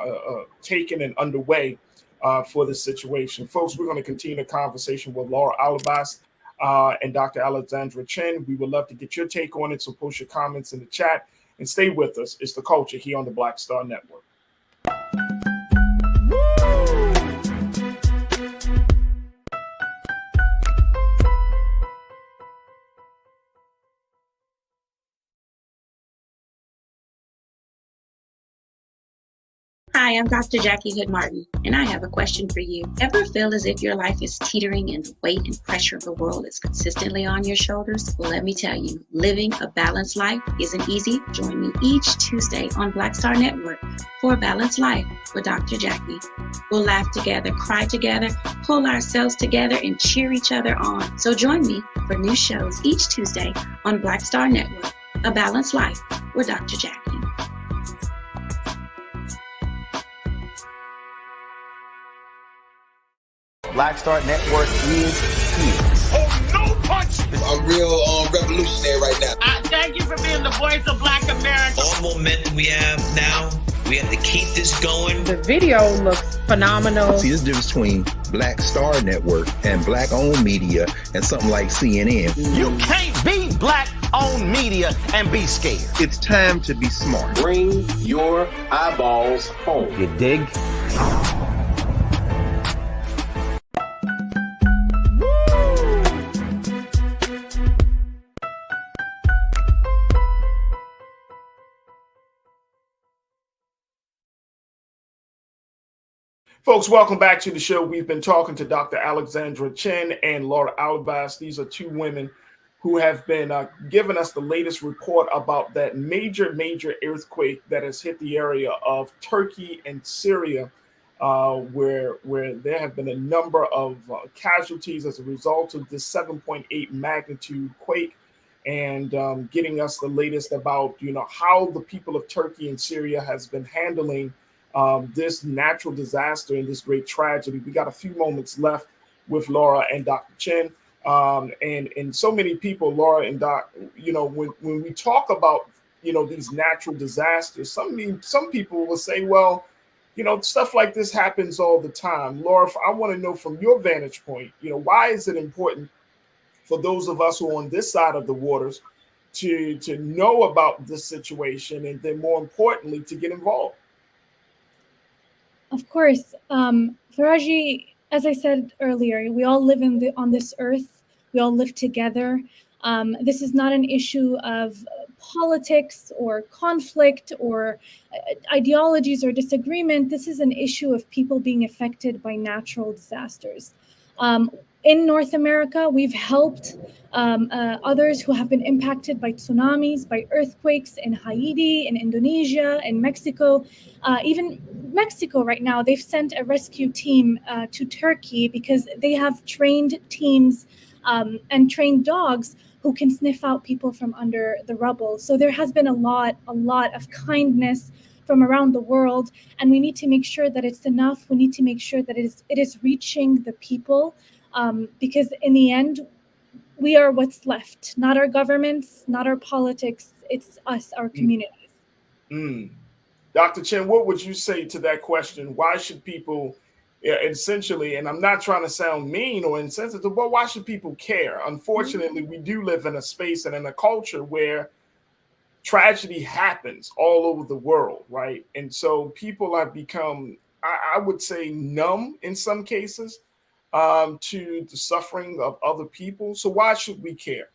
taken and underway for this situation. Folks, we're going to continue the conversation with Laura Alabas and Dr. Alexandra Chen. We would love to get your take on it, so post your comments in the chat and stay with us. It's The Culture here on the Black Star Network. Hi, I'm Dr. Jackie Hood-Martin, and I have a question for you. Ever feel as if your life is teetering and the weight and pressure of the world is consistently on your shoulders? Well, let me tell you, living a balanced life isn't easy. Join me each Tuesday on Black Star Network for A Balanced Life with Dr. Jackie. We'll laugh together, cry together, pull ourselves together, and cheer each other on. So join me for new shows each Tuesday on Black Star Network, A Balanced Life with Dr. Jackie. Black Star Network is here. Oh, no punch! I'm real revolutionary right now. Thank you for being the voice of Black America. All momentum we have now, we have to keep this going. The video looks phenomenal. See, there's a difference between Black Star Network and Black-owned media and something like CNN. You can't be Black-owned media and be scared. It's time to be smart. Bring your eyeballs home. You dig? Folks, welcome back to the show. We've been talking to Dr. Alexandra Chen and Laura Alabas. These are two women who have been giving us the latest report about that major earthquake that has hit the area of Turkey and Syria, where there have been a number of casualties as a result of this 7.8 magnitude quake, and getting us the latest about how the people of Turkey and Syria has been handling this natural disaster and this great tragedy. We got a few moments left with Laura and Dr. Chen, and so many people, Laura and Doc. When we talk about these natural disasters, some people will say, well, stuff like this happens all the time. Laura, I want to know from your vantage point, why is it important for those of us who are on this side of the waters to know about this situation, and then more importantly, to get involved? Of course. Farajii, as I said earlier, we all live on this earth. We all live together. This is not an issue of politics or conflict or ideologies or disagreement. This is an issue of people being affected by natural disasters. In North America, we've helped others who have been impacted by tsunamis, by earthquakes in Haiti, in Indonesia, in Mexico. Even Mexico right now, they've sent a rescue team to Turkey because they have trained teams and trained dogs who can sniff out people from under the rubble. So there has been a lot of kindness from around the world, and we need to make sure that it's enough. We need to make sure that it is reaching the people, because in the end, we are what's left, not our governments, not our politics. It's us, our communities. Dr. Chen, what would you say to that question? Why should people essentially, and I'm not trying to sound mean or insensitive, but why should people care? Unfortunately, we do live in a space and in a culture where tragedy happens all over the world, right? And so people have become, I would say, numb in some cases to the suffering of other people. So why should we care?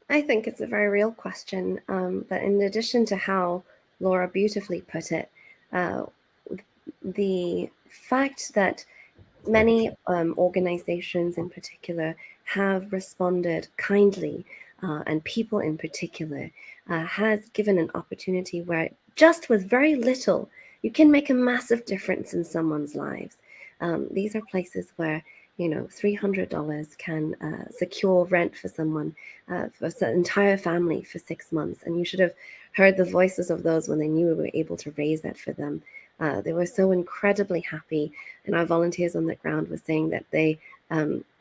I think it's a very real question. But in addition to how Laura beautifully put it, the fact that many organizations in particular have responded kindly, and people in particular, has given an opportunity where just with very little, you can make a massive difference in someone's lives. These are places where, $300 can secure rent for someone, for an entire family for 6 months. And you should have heard the voices of those when they knew we were able to raise that for them. They were so incredibly happy. And our volunteers on the ground were saying that they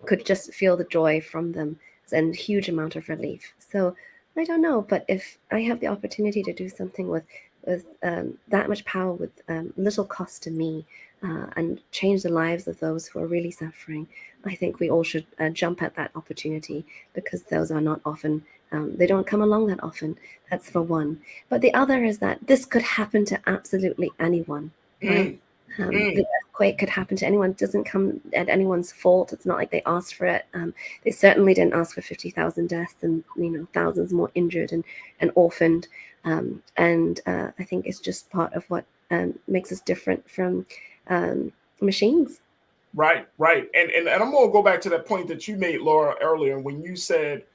could just feel the joy from them and huge amount of relief. So I don't know, but if I have the opportunity to do something with that much power with little cost to me, and change the lives of those who are really suffering, I think we all should jump at that opportunity, because those are not often, they don't come along that often. That's for one. But the other is that this could happen to absolutely anyone, right? The earthquake could happen to anyone. It doesn't come at anyone's fault. It's not like they asked for it. They certainly didn't ask for 50,000 deaths and thousands more injured and orphaned. And I think it's just part of what makes us different from machines. Right. And I'm going to go back to that point that you made, Laura, earlier when you said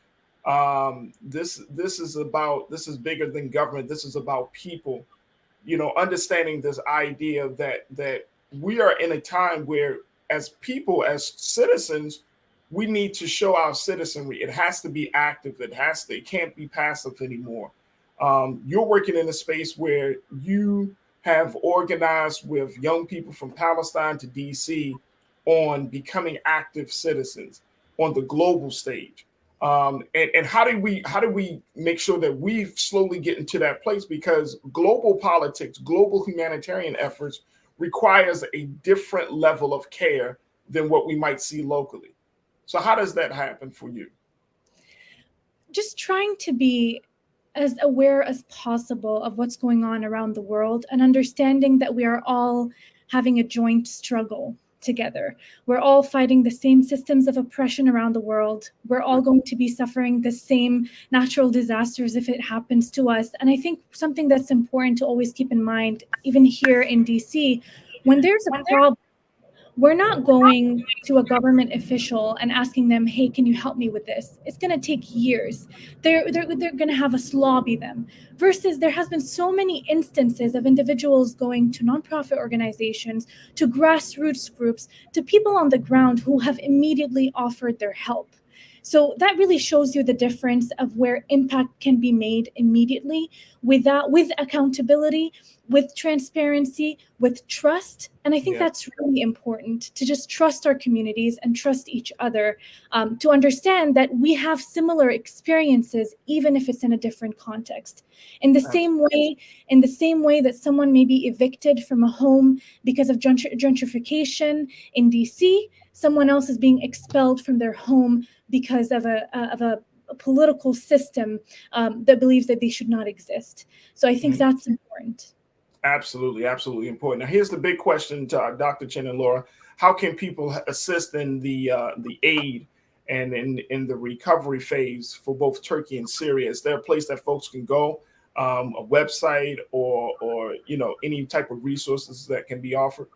this is bigger than government. This is about people. Understanding this idea that we are in a time where, as people, as citizens, we need to show our citizenry. It has to be active. It can't be passive anymore. You're working in a space where you have organized with young people from Palestine to DC on becoming active citizens on the global stage. And how do we make sure that we slowly get into that place? Because global politics, global humanitarian efforts requires a different level of care than what we might see locally. So how does that happen for you? Just trying to be as aware as possible of what's going on around the world, and understanding that we are all having a joint struggle together. We're all fighting the same systems of oppression around the world. We're all going to be suffering the same natural disasters if it happens to us. And I think something that's important to always keep in mind, even here in DC, when there's a problem, we're not going to a government official and asking them, hey, can you help me with this? It's going to take years. They're going to have us lobby them. Versus there has been so many instances of individuals going to nonprofit organizations, to grassroots groups, to people on the ground who have immediately offered their help. So that really shows you the difference of where impact can be made immediately with accountability, with transparency, with trust. And I think that's really important, to just trust our communities and trust each other, to understand that we have similar experiences, even if it's in a different context. In the same way that someone may be evicted from a home because of gentrification in DC, someone else is being expelled from their home because of a political system that believes that they should not exist. So I think that's important. Absolutely important. Now, here's the big question to Dr. Chen and Laura: how can people assist in the aid and in the recovery phase for both Turkey and Syria? Is there a place that folks can go, a website, or any type of resources that can be offered?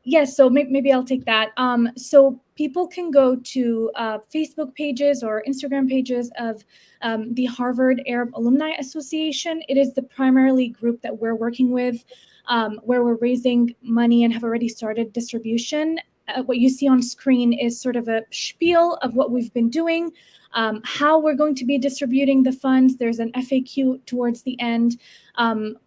Yes, so maybe I'll take that. So people can go to Facebook pages or Instagram pages of the Harvard Arab Alumni Association. It is the primarily group that we're working with, where we're raising money and have already started distribution. What you see on screen is sort of a spiel of what we've been doing, how we're going to be distributing the funds. There's an FAQ towards the end.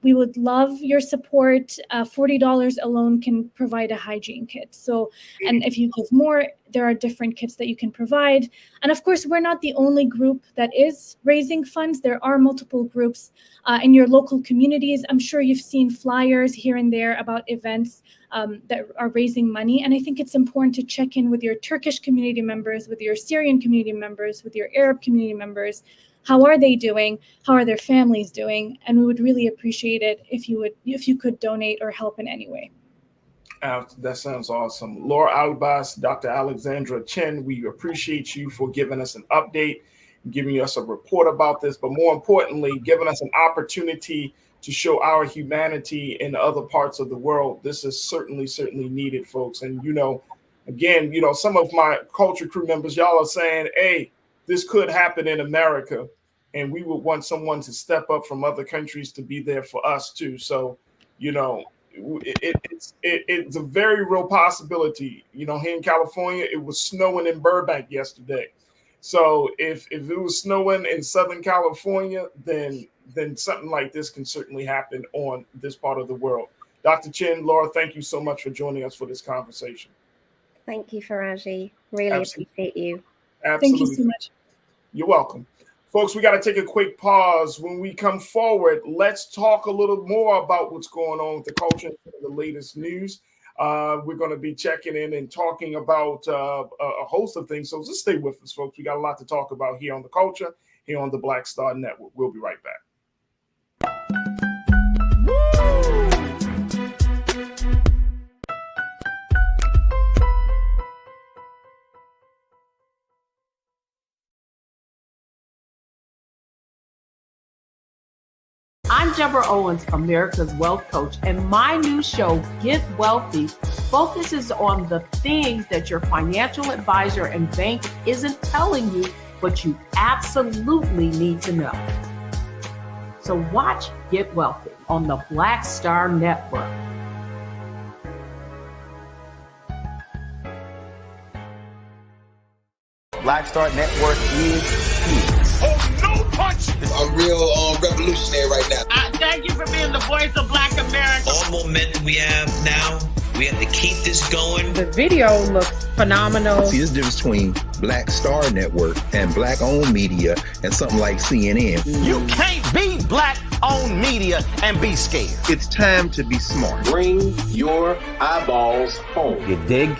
We would love your support. $40 alone can provide a hygiene kit. So, and if you give more, there are different kits that you can provide. And of course, we're not the only group that is raising funds. There are multiple groups in your local communities. I'm sure you've seen flyers here and there about events that are raising money. And I think it's important to check in with your Turkish community members, with your Syrian community members, with your Arab community members. How are they doing? How are their families doing? And we would really appreciate it if you could donate or help in any way. That sounds awesome. Laura Albas, Dr. Alexandra Chen, we appreciate you for giving us an update, giving us a report about this, but more importantly, giving us an opportunity to show our humanity in other parts of the world. This is certainly needed, folks. And, again, some of my culture crew members, y'all are saying, hey, this could happen in America, and we would want someone to step up from other countries to be there for us too. So, it's a very real possibility. Here in California, it was snowing in Burbank yesterday. So if it was snowing in Southern California, then something like this can certainly happen on this part of the world. Dr. Chen, Laura, thank you so much for joining us for this conversation. Thank you, Farajii. Really appreciate you. Absolutely. Thank you so much. You're welcome. Folks, we got to take a quick pause. When we come forward, let's talk a little more about what's going on with the culture and the latest news. We're going to be checking in and talking about a host of things. So just stay with us, folks. We got a lot to talk about here on the culture, here on the Black Star Network. We'll be right back. I'm Deborah Owens, America's Wealth Coach, and my new show, Get Wealthy, focuses on the things that your financial advisor and bank isn't telling you, but you absolutely need to know. So watch Get Wealthy on the Black Star Network. Black Star Network is here. Oh, no punch! I'm real revolutionary right now. Thank you for being the voice of Black America. All momentum we have now, we have to keep this going. The video looks phenomenal. See, there's a difference between Black Star Network and black-owned media and something like CNN. You can't be black-owned media and be scared. It's time to be smart. Bring your eyeballs home. You dig?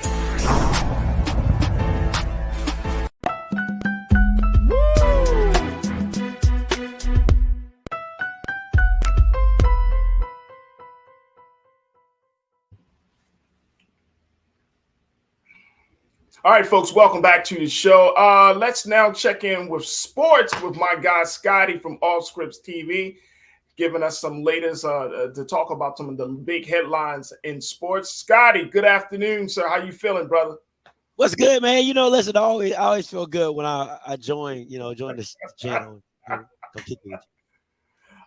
All right, folks, welcome back to the show. Let's now check in with sports with my guy, Scotty from All Scripts TV, giving us some latest to talk about some of the big headlines in sports. Scotty, good afternoon, sir. How you feeling, brother? What's good, man? Listen, I always feel good when I join this channel.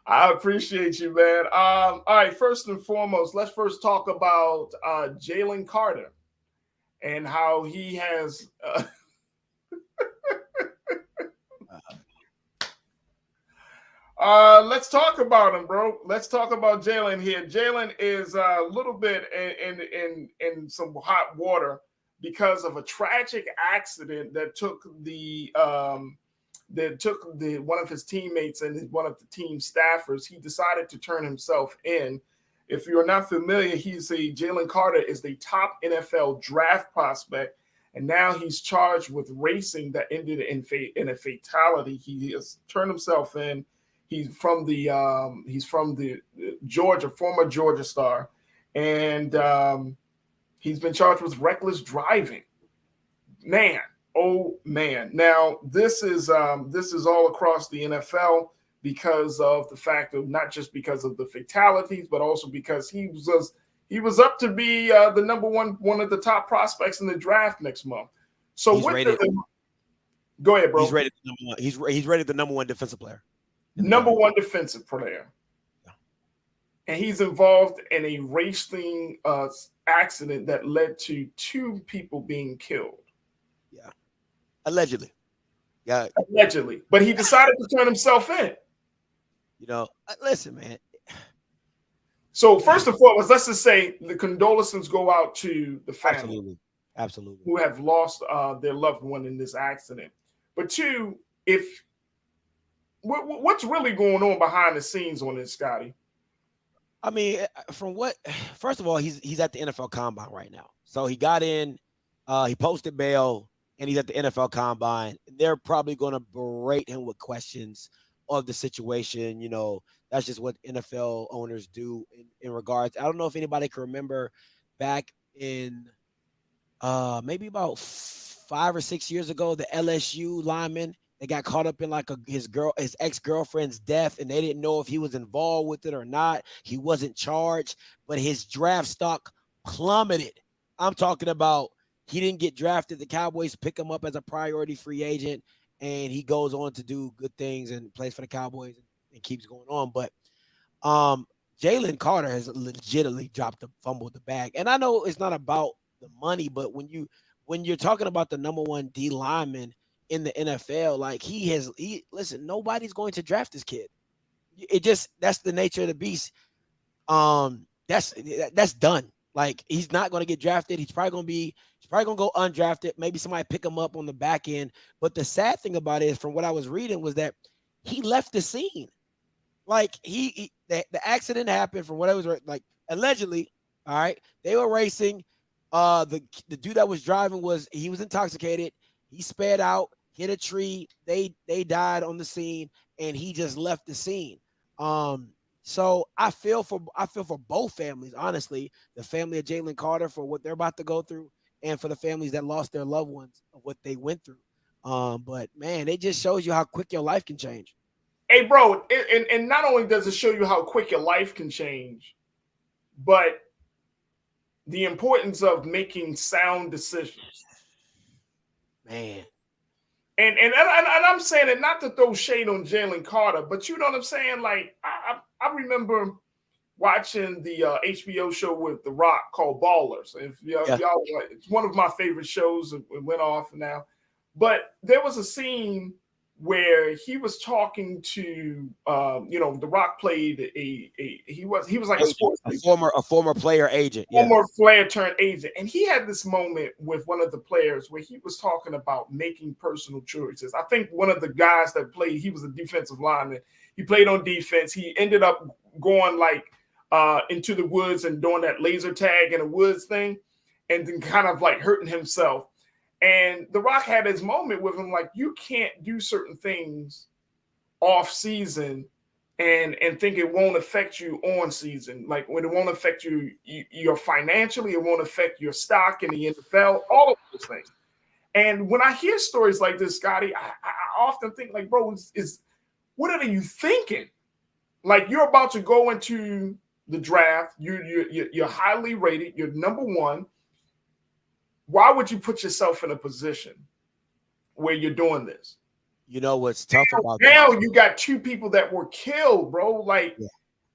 I appreciate you, man. All right, first and foremost, let's first talk about Jalen Carter and how he has let's talk about him, bro. Let's talk about Jalen here. Jalen is a little bit in some hot water because of a tragic accident that took one of his teammates and one of the team staffers. He decided to turn himself in. If you're not familiar, Jalen Carter is the top NFL draft prospect, and now he's charged with racing that ended in a fatality. He has turned himself in. He's from the former Georgia star, and he's been charged with reckless driving. Man, oh man! Now this is all across the NFL, because of the fact of not just because of the fatalities, but also because he was up to be the number one of the top prospects in the draft next month. So go ahead, bro. He's rated the number one. He's rated the number one defensive player. Number one defensive player, and he's involved in a racing accident that led to 2 people being killed. Yeah, allegedly. Yeah, allegedly. But he decided to turn himself in. Listen, man. So first and foremost, let's just say the condolences go out to the family. Absolutely. Who have lost their loved one in this accident. But two, what's really going on behind the scenes on this, Scotty? I mean, first of all, he's at the NFL Combine right now. So he got in, he posted bail, and he's at the NFL Combine. They're probably going to berate him with questions of the situation. You know, that's just what NFL owners do in regards. I don't know if anybody can remember back in maybe about 5 or 6 years ago, the LSU lineman, they got caught up in like his ex-girlfriend's death, and they didn't know if he was involved with it or not. He wasn't charged, but his draft stock plummeted. I'm talking about he didn't get drafted. The Cowboys pick him up as a priority free agent, and he goes on to do good things and plays for the Cowboys and keeps going on. But Jalen Carter has legitimately fumbled the bag. And I know it's not about the money, but when you're talking about the number one D lineman in the NFL, like listen, nobody's going to draft this kid. That's the nature of the beast. That's done. Like, he's not going to get drafted. He's probably going to go undrafted. Maybe somebody pick him up on the back end. But the sad thing about it is, from what I was reading, was that he left the scene. Like, the accident happened, from what I was like, allegedly. All right, they were racing. The dude that was driving was intoxicated. He sped out, hit a tree. They died on the scene, and he just left the scene. So I feel for both families, honestly, the family of Jalen Carter for what they're about to go through, and for the families that lost their loved ones of what they went through. But man, it just shows you how quick your life can change. Hey, bro, and not only does it show you how quick your life can change, but the importance of making sound decisions. Man. And I'm saying it not to throw shade on Jalen Carter, but you know what I'm saying? Like, I remember watching the HBO show with The Rock called Ballers. If y'all, it's one of my favorite shows. It went off now. But there was a scene where he was talking to, The Rock played he was like a former player agent, former player turned agent, and he had this moment with one of the players where he was talking about making personal choices. I think one of the guys that played, he was a defensive lineman. He played on defense. He ended up going into the woods and doing that laser tag in the woods thing, and then kind of like hurting himself. And The Rock had his moment with him, like, you can't do certain things off season and think it won't affect you on season. Like, when it won't affect you financially, it won't affect your stock in the NFL, all of those things. And when I hear stories like this, Scotty, I often think, like, bro, what are you thinking? Like, you're about to go into the draft. You're highly rated. You're number one. Why would you put yourself in a position where you're doing this? You know what's tough about now that? You got two people that were killed, bro. Like,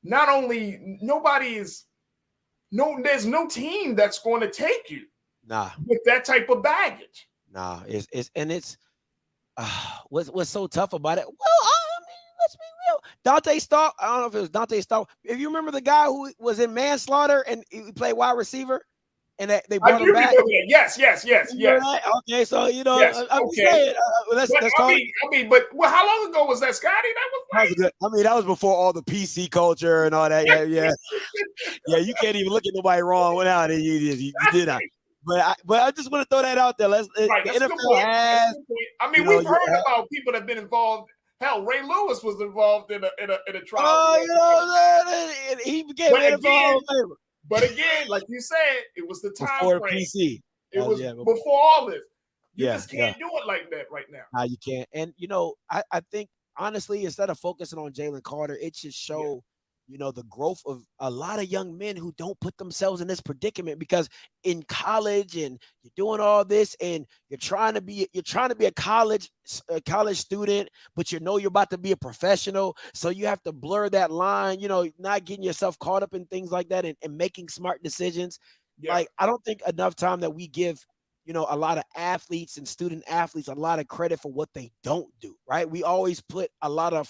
not only there's no team that's going to take you. Nah. With that type of baggage. Nah. What's so tough about it? Well, I mean, let's be real. Dante Stark. I don't know if it was Dante Stark. If you remember the guy who was in manslaughter and he played wide receiver. And they brought him back. Yes. Okay, so yes. I'm saying, let's talk. But how long ago was that, Scotty? That was good. I mean, that was before all the PC culture and all that. Yeah. You can't even look at nobody wrong without it. You did not. But I just want to throw that out there. The NFL has. I mean, we've heard about people that have been involved. Hell, Ray Lewis was involved in a trial. Oh, he became an involved. But again, like you said, it was the time before frame. PC. It was before all this. You just can't do it like that right now. No, you can't. And I think honestly, instead of focusing on Jalen Carter, it should show, the growth of a lot of young men who don't put themselves in this predicament, because in college and you're doing all this and you're trying to be a college student, but you're about to be a professional. So you have to blur that line, not getting yourself caught up in things like that and making smart decisions. Yeah. Like, I don't think enough time that we give a lot of athletes and student athletes a lot of credit for what they don't do, right? We always put a lot of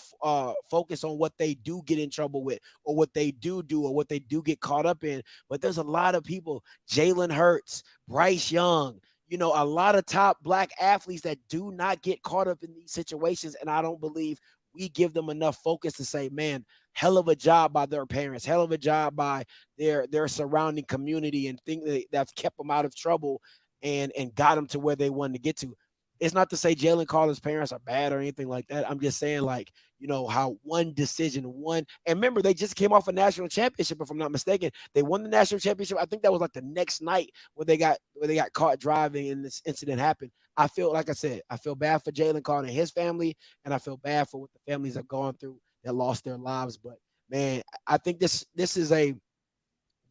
focus on what they do get in trouble with, or what they do, or what they do get caught up in. But there's a lot of people, Jalen Hurts, Bryce Young, a lot of top Black athletes that do not get caught up in these situations. And I don't believe we give them enough focus to say, man, hell of a job by their parents, hell of a job by their surrounding community, and think that's kept them out of trouble and got them to where they wanted to get to. It's not to say Jalen Carter's parents are bad or anything like that. I'm just saying, like, how one decision, and remember, they just came off a national championship, if I'm not mistaken. They won the national championship. I think that was like the next night where they got caught driving and this incident happened. I feel, like I said, I feel bad for Jalen Carter and his family, and I feel bad for what the families have gone through that lost their lives. But man, I think this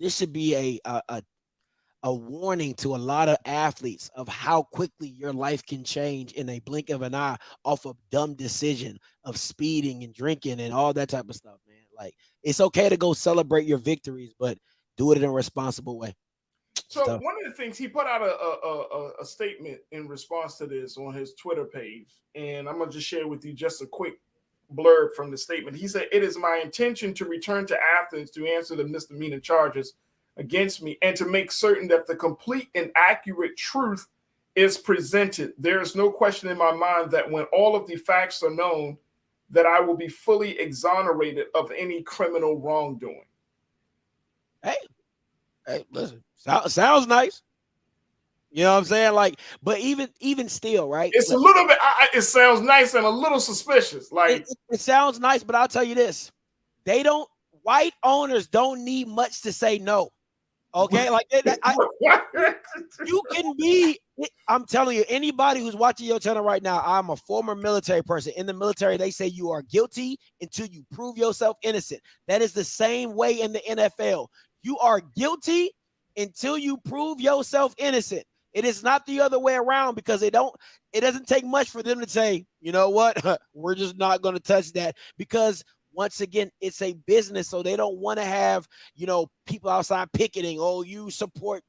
should be a warning to a lot of athletes of how quickly your life can change in a blink of an eye off of dumb decision of speeding and drinking and all that type of stuff, man. Like, it's okay to go celebrate your victories, but do it in a responsible way. So one of the things, he put out a statement in response to this on his Twitter page, and I'm going to just share with you just a quick blurb from the statement. He said, "It is my intention to return to Athens to answer the misdemeanor charges against me and to make certain that the complete and accurate truth is presented. There is no question in my mind that when all of the facts are known, that I will be fully exonerated of any criminal wrongdoing." Hey, listen, sounds nice. You know what I'm saying? Like, but even still, right? It's a little bit, it sounds nice and a little suspicious. Like, it sounds nice, but I'll tell you this. White owners don't need much to say no. Okay, like you can be. I'm telling you, anybody who's watching your channel right now, I'm a former military person. In the military, they say you are guilty until you prove yourself innocent. That is the same way in the NFL. You are guilty until you prove yourself innocent. It is not the other way around, because it doesn't take much for them to say, you know what, we're just not going to touch that, because once again, it's a business, so they don't want to have, people outside picketing. Oh, you support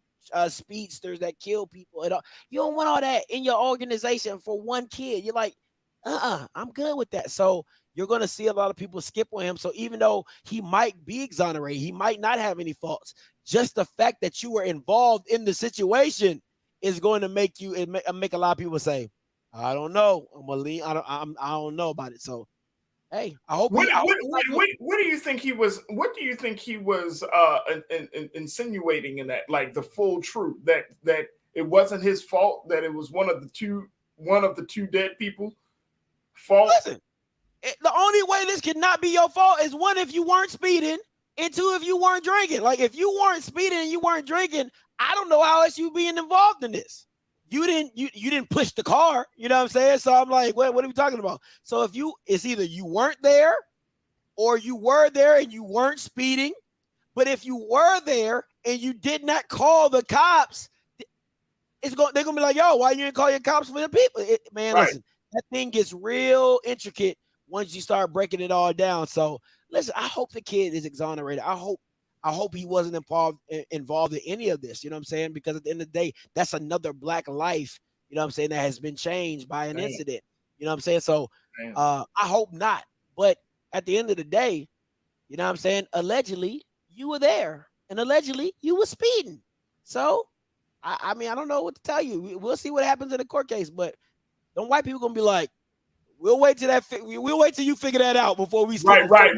speedsters that kill people. You don't want all that in your organization for one kid. You're like, I'm good with that. So you're going to see a lot of people skip on him. So even though he might be exonerated, he might not have any faults, just the fact that you were involved in the situation is going to make a lot of people say, I don't know. I don't know about it. So, hey, I hope. What do you think he was? What do you think he was insinuating in that? Like, the full truth that it wasn't his fault, that it was one of the two dead people's fault. Listen, the only way this could not be your fault is, one, if you weren't speeding, and two, if you weren't drinking. Like, if you weren't speeding and you weren't drinking, I don't know how else you being involved in this. You didn't push the car, you know what I'm saying? So I'm like, what are we talking about? So it's either you weren't there, or you were there and you weren't speeding. But if you were there and you did not call the cops, they're gonna be like, yo, why you didn't call your cops for the people? Man, right. Listen, that thing gets real intricate once you start breaking it all down. So listen, I hope the kid is exonerated. I hope he wasn't involved in any of this, you know what I'm saying? Because at the end of the day, that's another Black life, you know what I'm saying, that has been changed by an incident, you know what I'm saying? So I hope not. But at the end of the day, you know what I'm saying, allegedly you were there, and allegedly you were speeding. So, I mean, I don't know what to tell you. We'll see what happens in the court case, but them white people going to be like, we'll wait till you figure that out before we start. Right.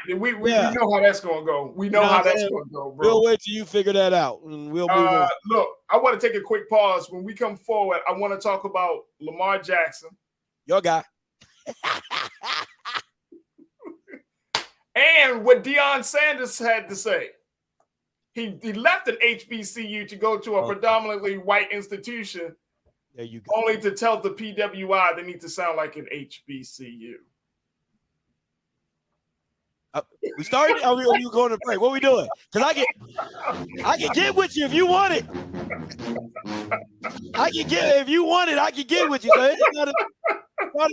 We know how that's gonna go. We know how that's gonna go, bro. We'll wait till you figure that out, and we'll move on. Look, I want to take a quick pause. When we come forward, I want to talk about Lamar Jackson, your guy, and what Deion Sanders had to say. He left an HBCU to go to a predominantly white institution. There you go. Only to tell the PWI they need to sound like an HBCU. We started? Are we going to break? What are we doing? Because I can get with you if you want it. If you want it, I can get with you. So it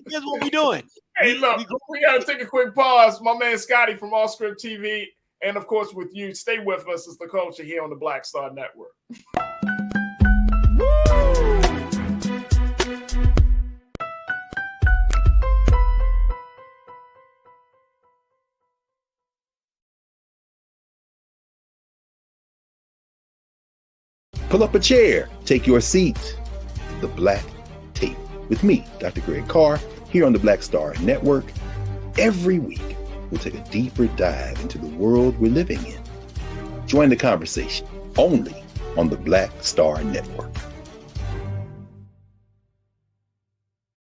depends what we're doing. Hey, look, we got to take a quick pause. My man Scotty from All Script TV, and of course with you. Stay with us. It's The Culture here on the Black Star Network. Woo! Pull up a chair. Take your seat. The Black Tape with me, Dr. Greg Carr, here on the Black Star Network. Every week, we'll take a deeper dive into the world we're living in. Join the conversation only on the Black Star Network.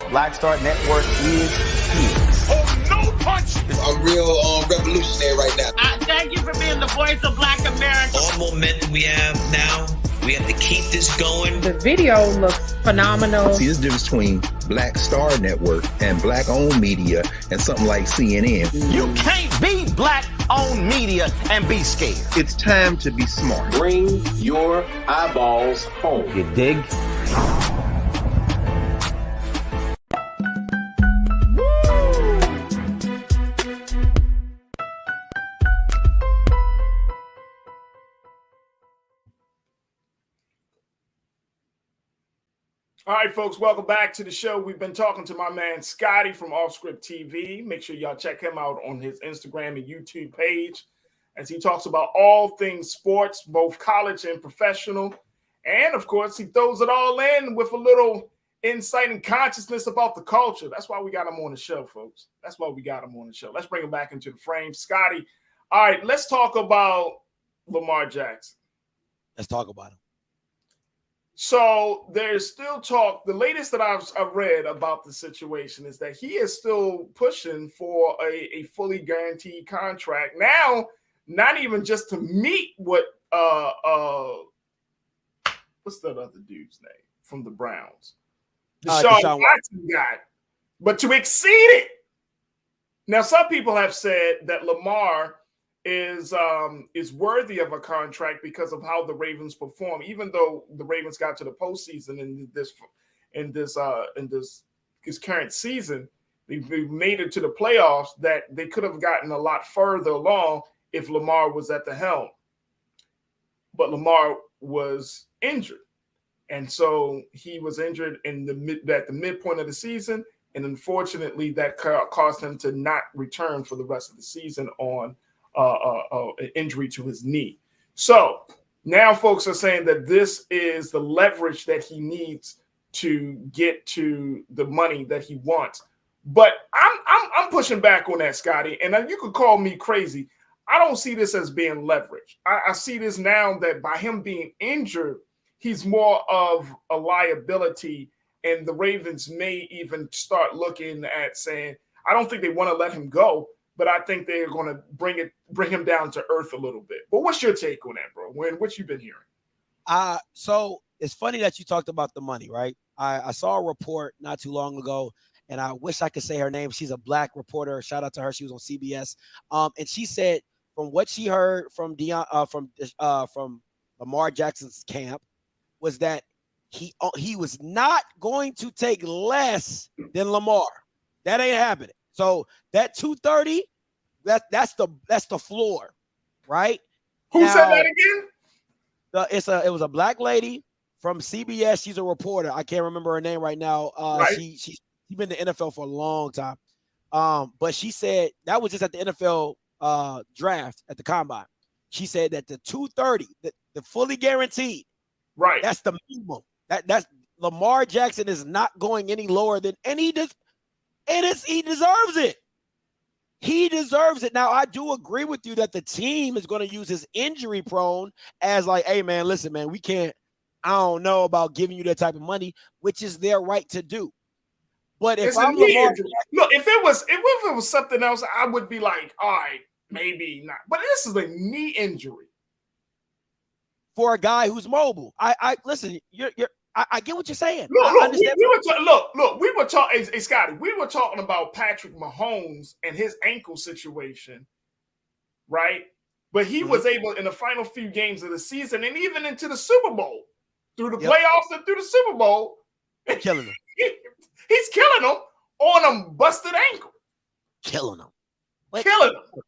Black Star Network is here. Oh, no punch! I'm real revolutionary right now. Thank you for being the voice of Black America. All momentum we have now, we have to keep this going. The video looks phenomenal. See, there's a difference between Black Star Network and Black-owned media and something like CNN. You can't be Black-owned media and be scared. It's time to be smart. Bring your eyeballs home. You dig? All right, folks, welcome back to the show. We've been talking to my man Scotty from Offscript TV. Make sure y'all check him out on his Instagram and YouTube page as he talks about all things sports, both college and professional. And, of course, he throws it all in with a little insight and consciousness about the culture. That's why we got him on the show, folks. That's why we got him on the show. Let's bring him back into the frame. Scotty, all right, let's talk about Lamar Jackson. Let's talk about him. So there's still talk. The latest that I've read about the situation is that he is still pushing for a fully guaranteed contract. Now, not even just to meet what what's that other dude's name from the Browns? Deshaun Watson got, but to exceed it. Now, some people have said that Lamar is worthy of a contract because of how the Ravens perform. Even though the Ravens got to the postseason in this current season, they've made it to the playoffs. That they could have gotten a lot further along if Lamar was at the helm. But Lamar was injured, and so he was injured at the midpoint of the season, and unfortunately, that caused him to not return for the rest of the season on an injury to his knee. So now folks are saying that this is the leverage that he needs to get to the money that he wants. But I'm pushing back on that, Scotty, and you could call me crazy. I don't see this as being leverage. I see this now that by him being injured, he's more of a liability, and the Ravens may even start looking at saying, I don't think they want to let him go, but I think they're going to bring him down to earth a little bit. But what's your take on that, bro? What you been hearing? So it's funny that you talked about the money, right? I saw a report not too long ago, and I wish I could say her name. She's a Black reporter. Shout out to her. She was on CBS. And she said from what she heard from from Lamar Jackson's camp was that he was not going to take less than Lamar. That ain't happening. So that 230, that's the floor, right? Who said that again? It was a Black lady from CBS. She's a reporter. I can't remember her name right now. Right. She's been in the NFL for a long time. But she said that was just at the NFL draft at the combine. She said that the 230, the fully guaranteed, right? That's the minimum. That's Lamar Jackson is not going any lower than he deserves it. He deserves it. Now, I do agree with you that the team is going to use his injury prone as like, hey, man, listen, man, I don't know about giving you that type of money, which is their right to do. But if I'm Lamar, look, if it was something else, I would be like, all right, maybe not. But this is a knee injury for a guy who's mobile. I listen. I get what you're saying. Look, we were talking. Hey, Scotty, we were talking about Patrick Mahomes and his ankle situation, right? But he was able in the final few games of the season and even into the Super Bowl, through the playoffs and through the Super Bowl, killing him. He's killing them on a busted ankle. Killing them. Killing them.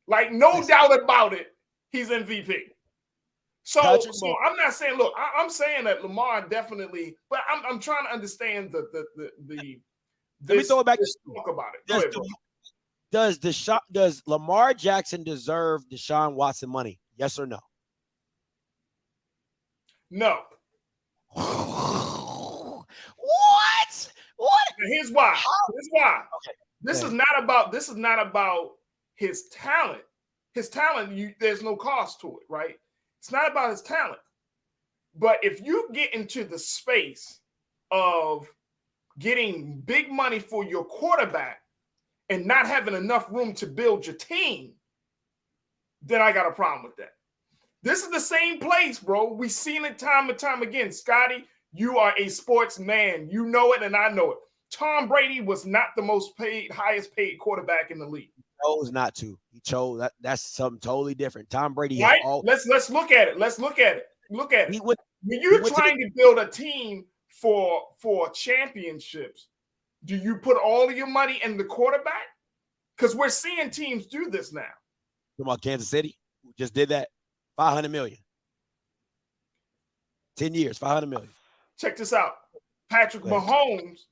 Like, no doubt about it, he's MVP. So I'm not saying, look, I'm saying that Lamar definitely, but I'm trying to understand the Let me throw it back to talk about it. Does Lamar Jackson deserve Deshaun Watson money? Yes or no? No. What? Now here's why. Here's why. Okay. This is not about his talent. His talent, there's no cost to it, right? It's not about his talent. But if you get into the space of getting big money for your quarterback and not having enough room to build your team, then I got a problem with that. This is the same place, bro. We've seen it time and time again. Scotty, you are a sports man. You know it, and I know it. Tom Brady was not the highest paid quarterback in the league. He chose not to. He chose that. That's something totally different. Tom Brady, right? Let's look at it. Let's look at it. Look at it. When you're trying to build a team for championships, do you put all of your money in the quarterback? Because we're seeing teams do this now. Come on, Kansas City, who just did that. $500 million. 10 years, $500 million. Check this out. Patrick Mahomes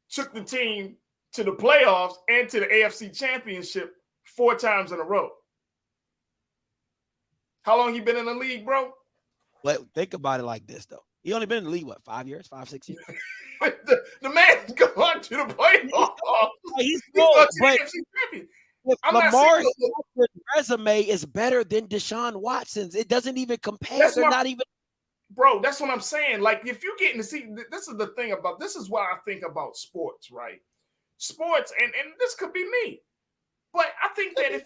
took the team to the playoffs and to the AFC Championship 4 times in a row. How long he been in the league, bro? But think about it like this, though. He only been in the league, what, 5 years, 5-6 years? the man's gone to the playoffs. He's good, but Lamar's saying, resume is better than Deshaun Watson's. It doesn't even compare. They're not even. Bro, that's what I'm saying. Like, if you're getting to see, this is the thing about, this is why I think about sports, right? Sports, and this could be me. But I think that if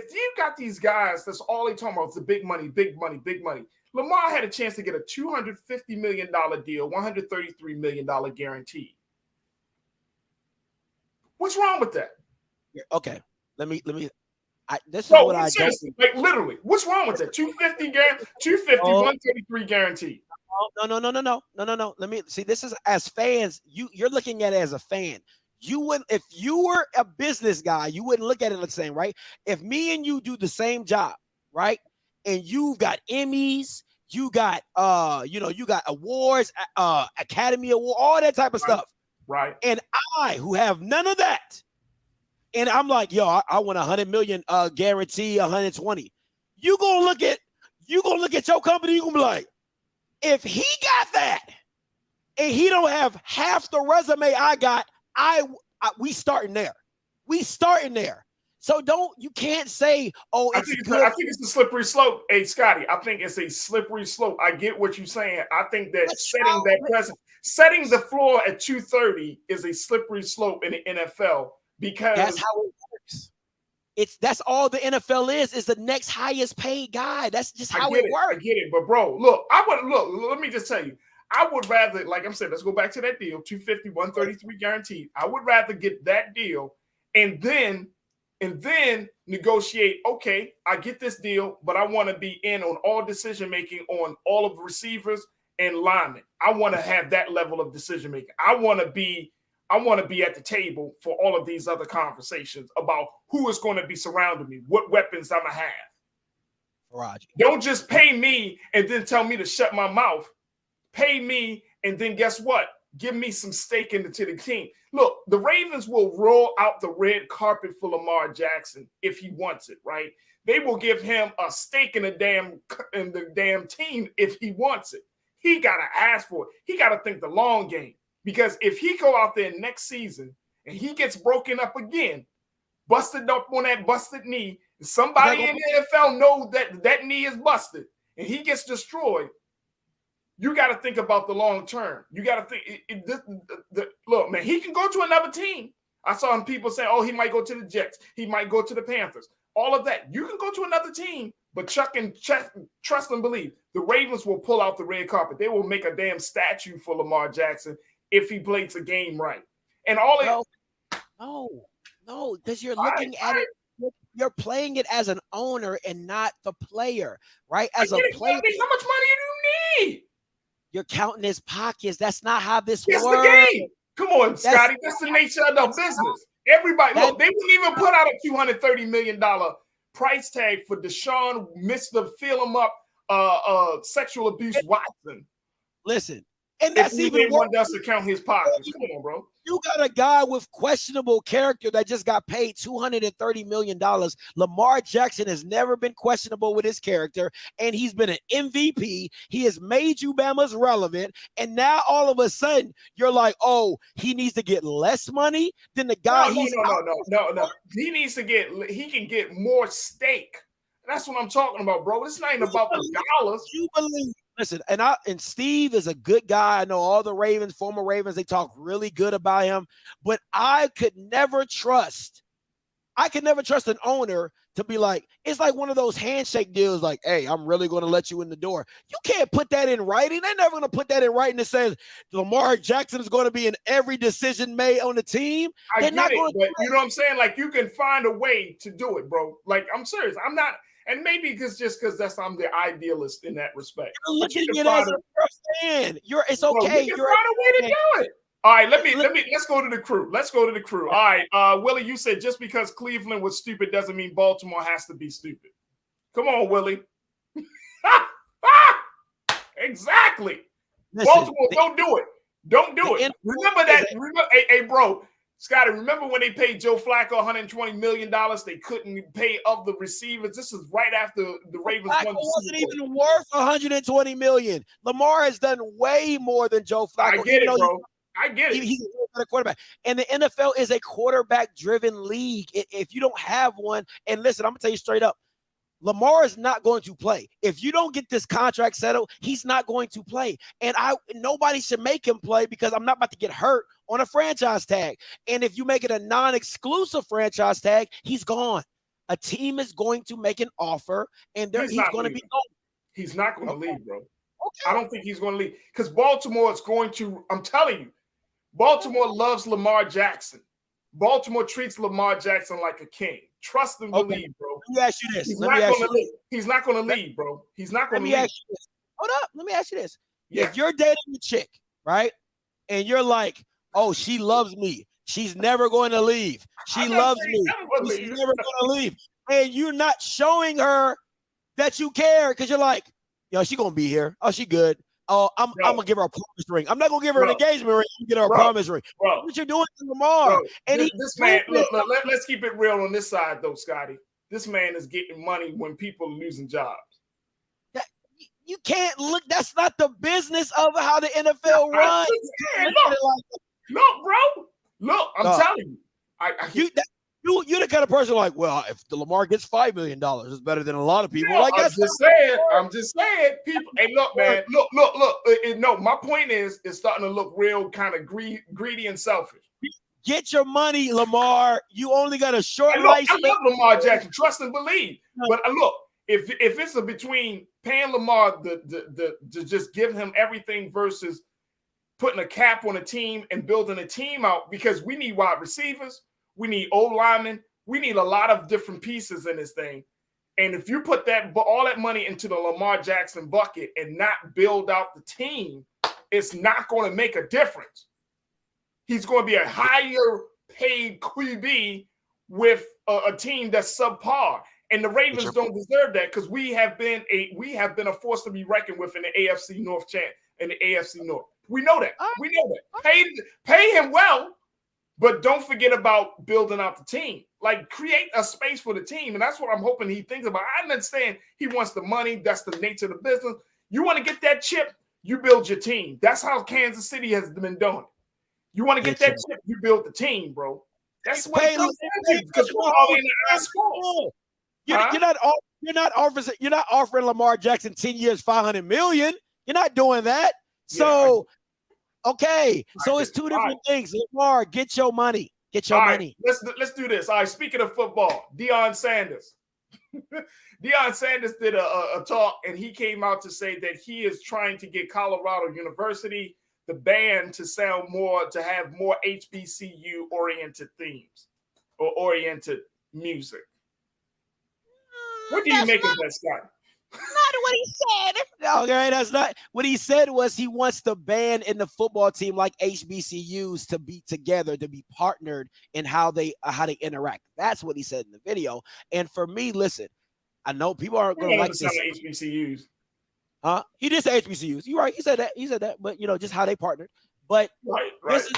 you got these guys that's all they talking about is the big money, big money, big money. Lamar had a chance to get a $250 million deal, $133 million guaranteed. What's wrong with that? Okay, let me. This is what I don't think. Like, literally, what's wrong with that? 250, 133 guaranteed. No. Let me see. This is, as fans, you're looking at it as a fan. You wouldn't, if you were a business guy, you wouldn't look at it the same, right? If me and you do the same job, right? And you've got Emmys, you got you got awards, Academy Award, all that type of stuff. Right. And I, who have none of that, and I'm like, yo, I want 100 million guarantee 120. You gonna look at your company, you gonna be like, if he got that and he don't have half the resume I got, we starting there. So you can't say, oh, it's good. I think it's a slippery slope. Hey, Scotty, I think it's a slippery slope. I get what you're saying. I think that setting the floor at 230 is a slippery slope in the NFL, because that's how it works. That's all the NFL is the next highest paid guy. That's just how it works. I get it, but bro, let me just tell you, I would rather, like I'm saying, let's go back to that deal, 250, 133 guaranteed. I would rather get that deal and then negotiate, okay, I get this deal, but I want to be in on all decision making on all of the receivers and linemen. I want to have that level of decision making. I want to be at the table for all of these other conversations about who is going to be surrounding me, what weapons I'm gonna have. Farajii. Don't just pay me and then tell me to shut my mouth. Pay me and then guess what? Give me some stake into the team. Look, the Ravens will roll out the red carpet for Lamar Jackson if he wants it, right? They will give him a stake in the damn team if he wants it. He got to ask for it. He got to think the long game. Because if he go out there next season and he gets broken up again, busted up on that busted knee, somebody in the NFL knows that knee is busted and he gets destroyed, you got to think about the long term. You got to think, look, man, he can go to another team. I saw people say, oh, he might go to the Jets. He might go to the Panthers. All of that. You can go to another team, but trust and believe, the Ravens will pull out the red carpet. They will make a damn statue for Lamar Jackson if he plays the game right. And No, because you're looking at it. You're playing it as an owner and not the player, right? As a player, how much money do you need? You're counting his pockets. That's not how this works. It's the game. Come on, Scotty. That's the nature of the business. Everybody, look, they wouldn't even put out a $230 million price tag for Deshaun, Mr. Feel him up, sexual abuse Watson. Listen, And that's if he even didn't worse. want us to count his pockets. Come on, bro. You got a guy with questionable character that just got paid $230 million. Lamar Jackson has never been questionable with his character, and he's been an MVP. He has made you Bama's relevant, and now all of a sudden you're like, oh, he needs to get less money than the guy. No. He can get more stake. That's what I'm talking about, bro. It's not even about the dollars. You believe? Listen, and Steve is a good guy. I know all the Ravens, former Ravens, they talk really good about him, but I could never trust an owner to be like, it's like one of those handshake deals like, hey, I'm really going to let you in the door. You can't put that in writing. They're never going to put that in writing that says Lamar Jackson is going to be in every decision made on the team. But you know what I'm saying? Like, you can find a way to do it, bro. Like, I'm serious. I'm not. And maybe because I'm the idealist in that respect. You're looking at it as a first fan. It's okay. You can find a way to do it. All right, let's go to the crew. All right, Willie, you said just because Cleveland was stupid doesn't mean Baltimore has to be stupid. Come on, Willie. Exactly. Listen, Baltimore, don't do it. Don't do it. Remember that. Hey, bro. Scotty, remember when they paid Joe Flacco $120 million? They couldn't pay of the receivers. This is right after the Ravens won. Flacco wasn't even worth $120 million. Lamar has done way more than Joe Flacco. I get it, bro. I get it. He's a quarterback. And the NFL is a quarterback-driven league. If you don't have one, and listen, I'm going to tell you straight up, Lamar is not going to play. If you don't get this contract settled, he's not going to play. And nobody should make him play because I'm not about to get hurt on a franchise tag. And if you make it a non-exclusive franchise tag, he's gone. A team is going to make an offer, and he's going to be gone. He's not going to leave, bro. Okay. I don't think he's going to leave because Baltimore is going to, I'm telling you, Baltimore loves Lamar Jackson. Baltimore treats Lamar Jackson like a king. Trust and believe, bro. Let me ask you this. He's not going to leave, bro. He's not going to leave. Let me ask you this. Hold up. Let me ask you this. Yeah. If you're dating a chick, right, and you're like, oh, she loves me. She's never going to leave. She loves me. She's never going to leave. And you're not showing her that you care because you're like, yo, she going to be here. Oh, she good. Oh, I'm going to give her a promise ring. I'm not going to give her an engagement ring. I'm going to get her a promise ring. What you're doing to Lamar. And this man, look, let's keep it real on this side, though, Scotty. This man is getting money when people are losing jobs. You can't look. That's not the business of how the NFL runs. Look, bro. Look, I'm telling you. You're the kind of person like, well, if the Lamar gets $5 million, it's better than a lot of people. Yeah, I'm just saying, people. Hey, look, man. Look. No, my point is, it's starting to look real kind of greedy and selfish. Get your money, Lamar. You only got a short license. I love Lamar Jackson. Trust and believe. But look, if it's between paying Lamar to just give him everything versus putting a cap on a team and building a team out, because we need wide receivers. We need old linemen. We need a lot of different pieces in this thing. And if you put all that money into the Lamar Jackson bucket and not build out the team, it's not going to make a difference. He's going to be a higher paid QB with a team that's subpar. And the Ravens don't deserve that because we have been a force to be reckoned with in the AFC North We know that. We know that. Pay him well. But don't forget about building out the team. Like, create a space for the team. And that's what I'm hoping he thinks about. I understand he wants the money. That's the nature of the business. You want to get that chip, you build your team. That's how Kansas City has been doing it. You want to get that chip, you build the team, bro. That's what it comes down to, because we're all in the sport. You're not offering Lamar Jackson 10 years, $500 million. You're not doing that. So okay, so it's two different things. Lamar, get your money. Get your money. Let's do this. All right, speaking of football, Deion Sanders. Deion Sanders did a talk, and he came out to say that he is trying to get Colorado University, the band, to have more HBCU oriented themes or oriented music. What do you make of that, Scott? Not what he said. Okay, that's not what he said. Was he wants the band and the football team like HBCUs to be together, to be partnered in how they interact. That's what he said in the video. And for me, listen, I know people aren't going to like this. HBCUs. He did say HBCUs. You're right. He said that. But just how they partnered. But right. This is,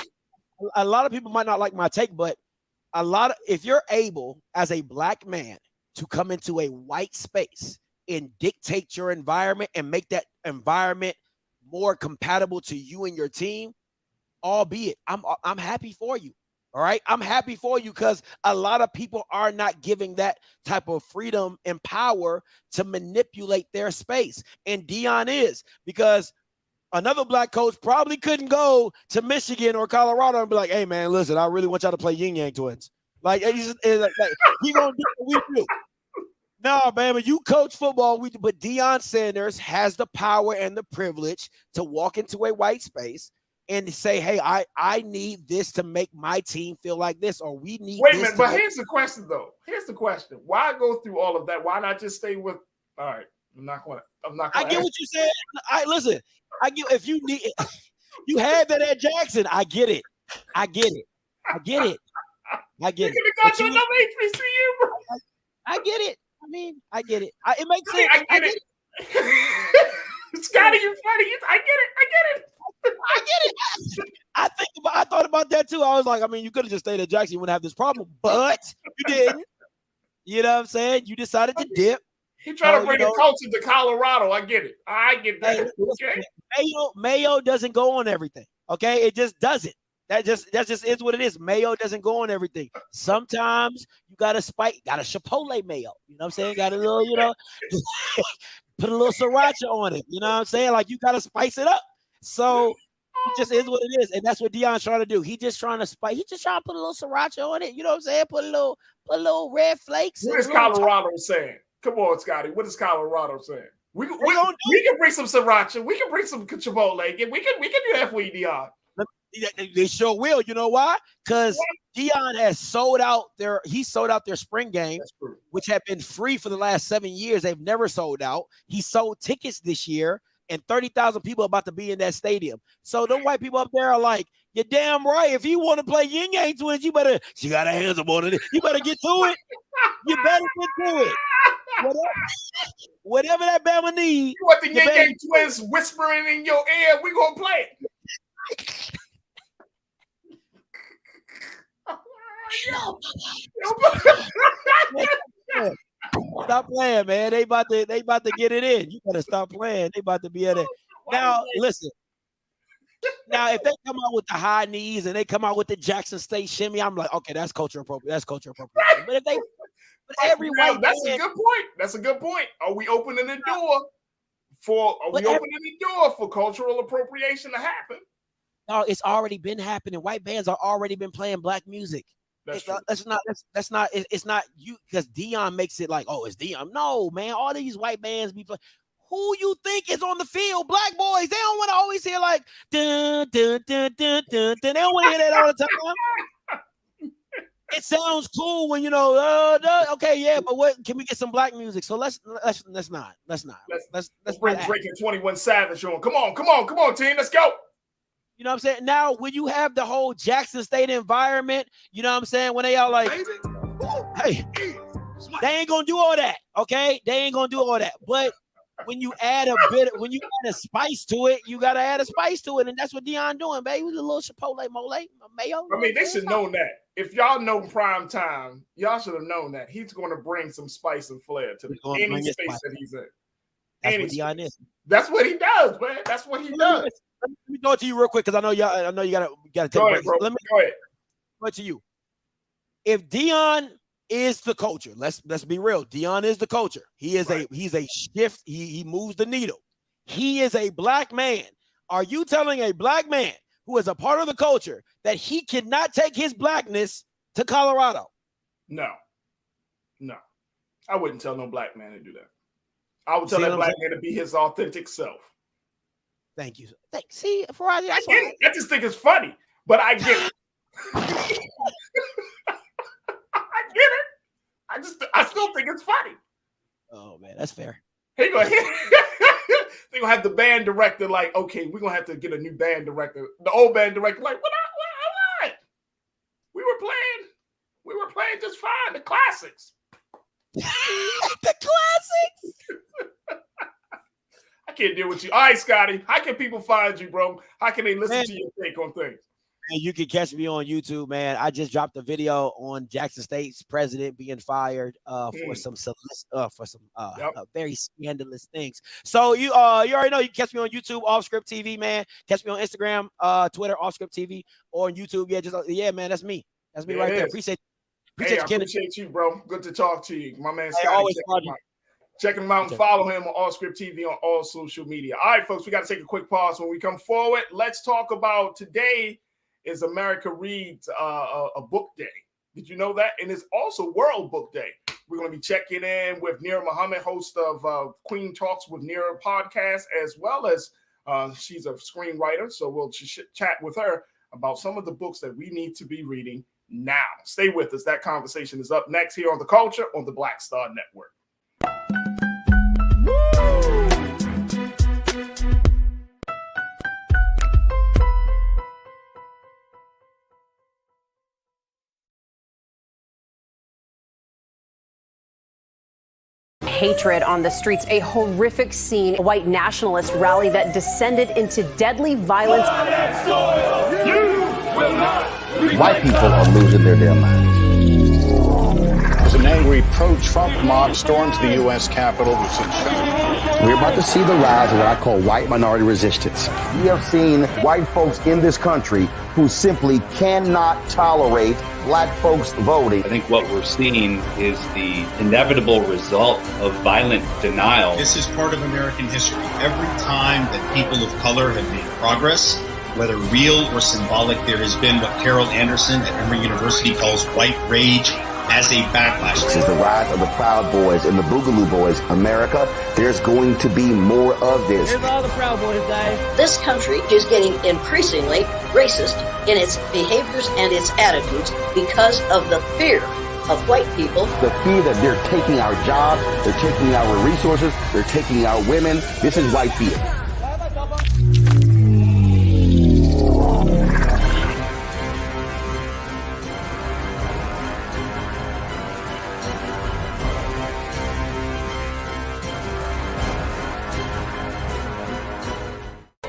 a lot of people might not like my take, but if you're able as a black man to come into a white space and dictate your environment and make that environment more compatible to you and your team, albeit I'm happy for you. All right. I'm happy for you because a lot of people are not giving that type of freedom and power to manipulate their space. And Deion is, because another black coach probably couldn't go to Michigan or Colorado and be like, hey, man, listen, I really want y'all to play Yin Yang Twins. Like, he going to do what we do. No, man, but you coach football. But Deion Sanders has the power and the privilege to walk into a white space and say, hey, I need this to make my team feel like this, or we need Wait this. Wait a minute, but here's the question, though. Here's the question. Why go through all of that? Why not just stay with, all right, I'm not going to. I get what you said. Listen, I get, if you need, you had that at Jackson. I get it. I get it. You're going to go to another HBCU, bro. I get it. I mean, I get it. It makes sense. I get it. Scotty, you're funny. I get it. I thought about that too. I was like, I mean, you could have just stayed at Jackson, you wouldn't have this problem, but you didn't. You know what I'm saying? You decided to dip. He tried to bring the culture to Colorado. I get it. I get that. Hey, okay? Mayo doesn't go on everything. Okay, it just doesn't. That just is what it is. Mayo doesn't go on everything. Sometimes you gotta got a Chipotle mayo. You know what I'm saying? Got a little, put a little sriracha on it. You know what I'm saying? Like, you gotta spice it up. So it just is what it is, and that's what Deion's trying to do. He just trying to spice. He just trying to put a little sriracha on it. You know what I'm saying? Put a little red flakes. What is Colorado saying? Come on, Scotty. What is Colorado saying? We can bring some sriracha. We can bring some Chipotle. We can do that for you, Deion. They sure will. You know why? Because Deion has sold out their spring game, which have been free for the last 7 years. They've never sold out. He sold tickets this year, and 30,000 people are about to be in that stadium. So them white people up there are like, you're damn right. If you want to play Yin Yang Twins, she got her hands up on it. You better get to it. You better get to it. Whatever that Bama need. You want the Yin Yang Twins whispering in your ear, we gonna play it. Stop playing, man. They about to get it in. You better stop playing. They about to be at it. Now, listen. Now, if they come out with the high knees and they come out with the Jackson State shimmy, I'm like, okay, that's culture appropriate. That's culture appropriate. But if they, that's a good point. That's a good point. Are we opening the door for cultural appropriation to happen? No, it's already been happening. White bands are already been playing black music. That's not you, because Deion makes it like, oh, it's Deion. No, man, all these white bands be playing. Who you think is on the field? Black boys. They don't want to always hear like dun dun dun dun dun dun. They don't want to hear that all the time. It sounds cool when okay, yeah, but what can we get some black music? So let's not. Let's bring Drake and 21 Savage on. Come on, team, let's go. You know what I'm saying? Now, when you have the whole Jackson State environment, you know what I'm saying? When they all like, hey, they ain't gonna do all that, okay? They ain't gonna do all that. But when you add a spice to it, you gotta add a spice to it, and that's what Deion doing, baby. With a little Chipotle mayo. I mean, they should know that. If y'all know prime time, y'all should have known that he's going to bring some spice and flair to any space that he's in. That's what Deion is. That's what he does, man. That's what he does. Let me go to you real quick, because I know you gotta take a break. Let me go ahead. Go to you. If Deion is the culture, let's be real. Deion is the culture. He's a shift. He moves the needle. He is a black man. Are you telling a black man who is a part of the culture that he cannot take his blackness to Colorado? No. I wouldn't tell no black man to do that. I would tell that black man to be his authentic self. Thank you. See, Farajii, I just think it's funny, but I get it. I get it. I still think it's funny. Oh man, that's fair. They're gonna have the band director like, okay, we're gonna have to get a new band director. The old band director like, what? We were playing just fine. The classics. The classics. I can't deal with you. All right, Scotty, how can people find you, bro? How can they listen to your take on things? And you can catch me on YouTube, man. I just dropped a video on Jackson State's president being fired for some very scandalous things. So you already know you can catch me on YouTube, Off Script TV, man. Catch me on Instagram, Twitter, Off Script TV, or on YouTube. Yeah, man, that's me. That's me right there. Appreciate you, appreciate you, bro. Good to talk to you, my man. Scotty, check him out and follow him on All Script TV on all social media. All right, folks, we got to take a quick pause. When we come forward, let's talk about today. Is America Reads a book day. Did you know that? And it's also World Book Day. We're going to be checking in with Nira Muhammad, host of Queen Talks with Nira podcast, as well as she's a screenwriter. So we'll chat with her about some of the books that we need to be reading now. Stay with us. That conversation is up next here on The Culture on the Black Star Network. Hatred on the streets, a horrific scene, a white nationalist rally that descended into deadly violence. White people are losing their damn minds. As an angry pro-Trump mob storms the U.S. Capitol, we're about to see the rise of what I call white minority resistance. We have seen white folks in this country who simply cannot tolerate black folks voting. I think what we're seeing is the inevitable result of violent denial. This is part of American history. Every time that people of color have made progress, whether real or symbolic, there has been what Carol Anderson at Emory University calls white rage as a backlash. This is the rise of the Proud Boys and the Boogaloo Boys. America, there's going to be more of this. Here's all the Proud Boys, guys. This country is getting increasingly racist in its behaviors and its attitudes because of the fear of white people. The fear that they're taking our jobs, they're taking our resources, they're taking our women. This is white fear.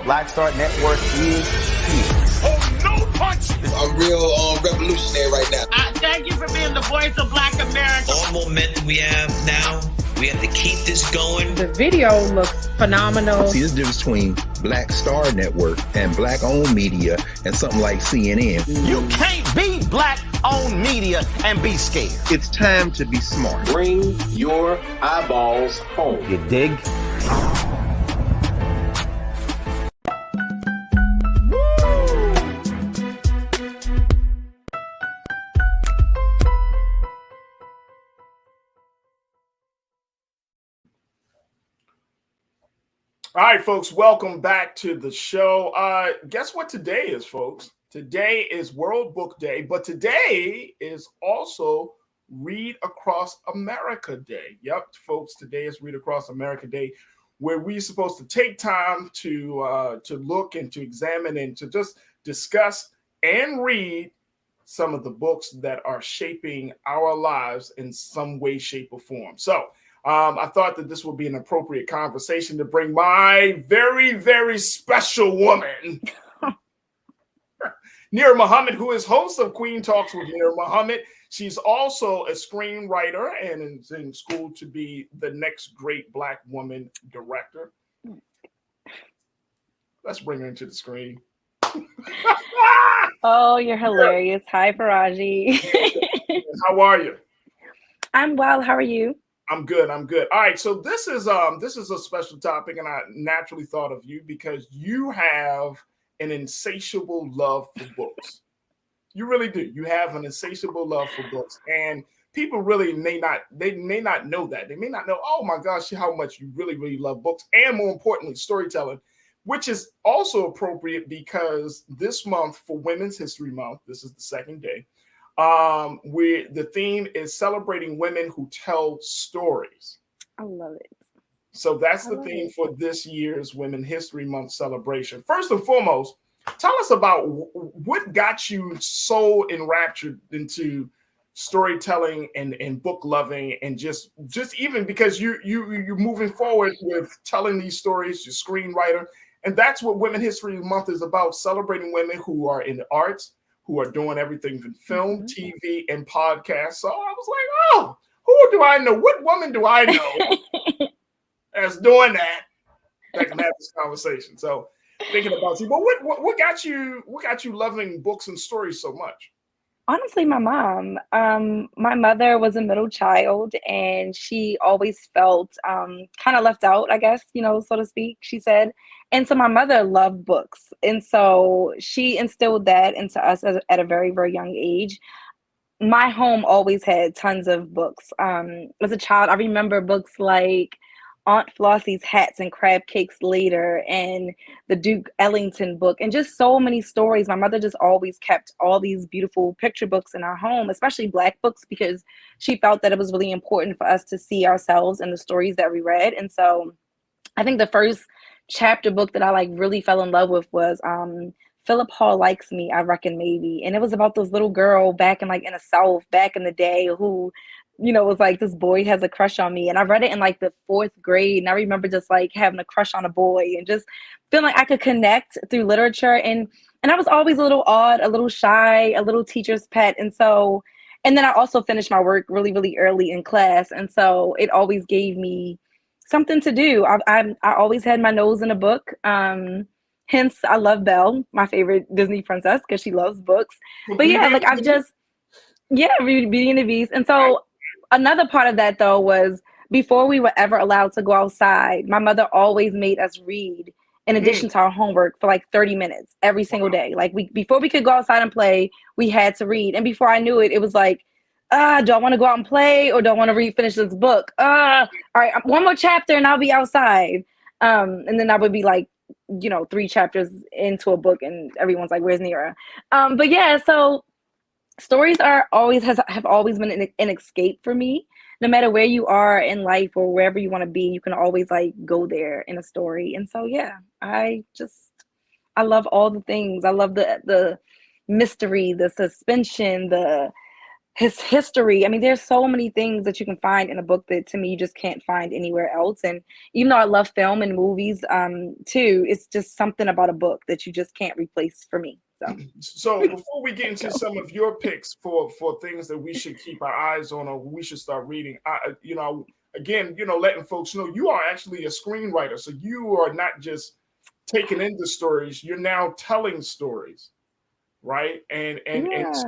Black Star Network is here. Oh, no punch! I'm real revolutionary right now. Thank you for being the voice of Black America. All momentum we have now, we have to keep this going. The video looks phenomenal. See, there's a difference between Black Star Network and black-owned media and something like CNN. You can't be black-owned media and be scared. It's time to be smart. Bring your eyeballs home. You dig? All right, folks, welcome back to the show. Guess what today is, folks? Today is World Book Day, but today is also Read Across America Day. Yep, folks, today is Read Across America Day, where we're supposed to take time to look and to examine and to just discuss and read some of the books that are shaping our lives in some way, shape, or form. So I thought that this would be an appropriate conversation to bring my very, very special woman, Nira Muhammad, who is host of Queen Talks with Nira Muhammad. She's also a screenwriter and is in school to be the next great Black woman director. Let's bring her into the screen. Oh, you're hilarious. Hi, Farajii. How are you? I'm well. How are you? I'm good. I'm good. All right. So this is a special topic, and I naturally thought of you because you have an insatiable love for books. You really do. You have an insatiable love for books, and people really may not know that. They may not know, oh my gosh, how much you really, really love books, and more importantly, storytelling, which is also appropriate because this month for Women's History Month, this is the second day. The theme is celebrating women who tell stories. I love it. So that's the theme for this year's Women's History Month celebration. First and foremost, tell us about what got you so enraptured into storytelling and book loving, and just even because you're moving forward with telling these stories, your screenwriter. And that's what Women History Month is about, celebrating women who are in the arts, who are doing everything from film, TV, and podcasts. So I was like, oh, who do I know? What woman do I know that's doing that can have this conversation? So thinking about you, but what got you loving books and stories so much? Honestly, my mom. My mother was a middle child, and she always felt kind of left out, I guess, so to speak, she said. And so my mother loved books. And so she instilled that into us at a very, very young age. My home always had tons of books. As a child, I remember books like Aunt Flossie's Hats and Crab Cakes Later, and the Duke Ellington book, and just so many stories. My mother just always kept all these beautiful picture books in our home, especially Black books, because she felt that it was really important for us to see ourselves in the stories that we read. And so I think the first chapter book that I really fell in love with was Philip Hall Likes Me, I Reckon Maybe. And it was about this little girl back in the South back in the day who was like, this boy has a crush on me. And I read it in the 4th grade. And I remember just having a crush on a boy and just feeling like I could connect through literature. And I was always a little odd, a little shy, a little teacher's pet. And then I also finished my work really, really early in class. And so it always gave me something to do. I always had my nose in a book. Hence, I love Belle, my favorite Disney princess, because she loves books. But yeah, Beauty and the Beast. And so another part of that, though, was before we were ever allowed to go outside, my mother always made us read in addition to our homework for 30 minutes every single day. Before we could go outside and play, we had to read. And before I knew it, it was do I want to go out and play, or do I want to finish this book? All right, one more chapter and I'll be outside. And then I would be 3 chapters into a book and everyone's like, where's Nira? But yeah, so stories have always been an escape for me. No matter where you are in life or wherever you want to be, you can always go there in a story. And so yeah, I love all the things. I love the mystery, the suspension, his history. I mean, there's so many things that you can find in a book that to me you just can't find anywhere else. And even though I love film and movies too, it's just something about a book that you just can't replace for me. So before we get into some of your picks for things that we should keep our eyes on or we should start reading, letting folks know you are actually a screenwriter. So you are not just taking in the stories, you're now telling stories, right? And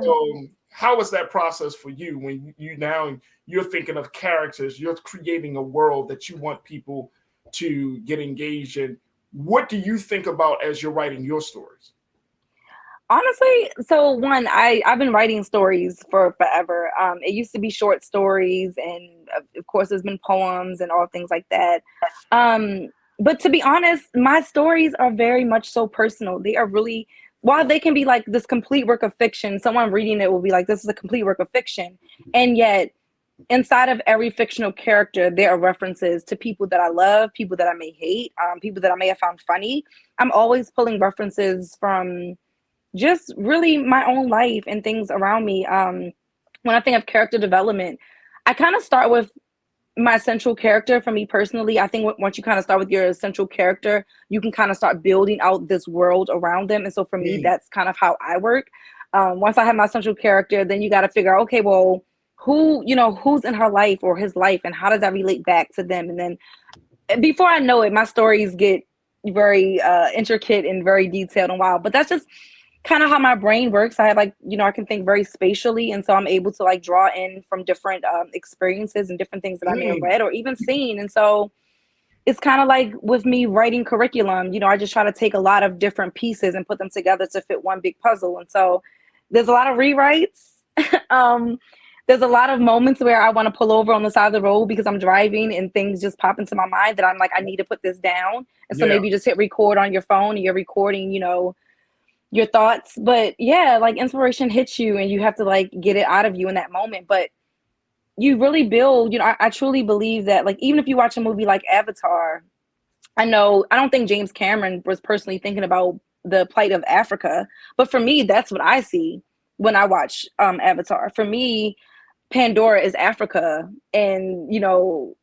so how is that process for you when you're thinking of characters, you're creating a world that you want people to get engaged in? What do you think about as you're writing your stories? Honestly, so one, I've been writing stories for forever. It used to be short stories, and of course there's been poems and all things like that. But to be honest, my stories are very much so personal. They are really, while they can be this complete work of fiction, someone reading it will be like, this is a complete work of fiction. And yet inside of every fictional character, there are references to people that I love, people that I may hate, people that I may have found funny. I'm always pulling references from just really my own life and things around me. When I think of character development, I kind of start with my central character. For me personally, I think once you kind of start with your central character, you can kind of start building out this world around them. And so for me, that's kind of how I work. Once I have my central character, then you got to figure out, okay, well, who's in her life or his life, and how does that relate back to them? And then before I know it, my stories get very intricate and very detailed and wild. But that's just kind of how my brain works. I have I can think very spatially, and so I'm able to draw in from different experiences and different things that I may have read or even seen. And so it's kind of like with me writing curriculum, I just try to take a lot of different pieces and put them together to fit one big puzzle. And so there's a lot of rewrites. There's a lot of moments where I want to pull over on the side of the road because I'm driving and things just pop into my mind that I'm like, I need to put this down. And so maybe you just hit record on your phone and you're recording, your thoughts. But yeah, inspiration hits you and you have to get it out of you in that moment. But you really build, I truly believe that even if you watch a movie like Avatar, I don't think James Cameron was personally thinking about the plight of Africa, but for me, that's what I see when I watch Avatar. For me, Pandora is Africa, and, you know,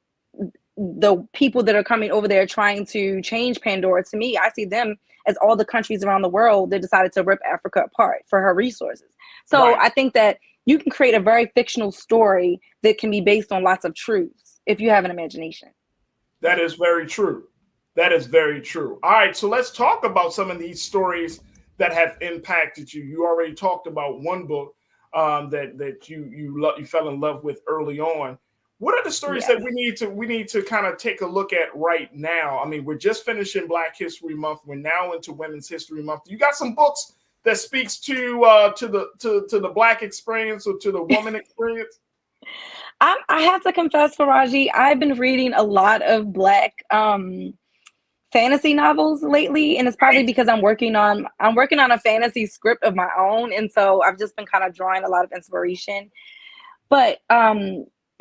the people that are coming over there trying to change Pandora, to me, I see them as all the countries around the world that decided to rip Africa apart for her resources. So I think that you can create a very fictional story that can be based on lots of truths if you have an imagination. That is very true. That is very true. All right, so let's talk about some of these stories that have impacted you. You already talked about one book that you fell in love with early on. What are the stories that we need to kind of take a look at right now? I mean, we're just finishing Black History Month. We're now into Women's History Month. You got some books that speaks to the Black experience or to the woman experience? I have to confess, Farajii, I've been reading a lot of Black fantasy novels lately, and it's probably because I'm working on a fantasy script of my own, and so I've just been kind of drawing a lot of inspiration. But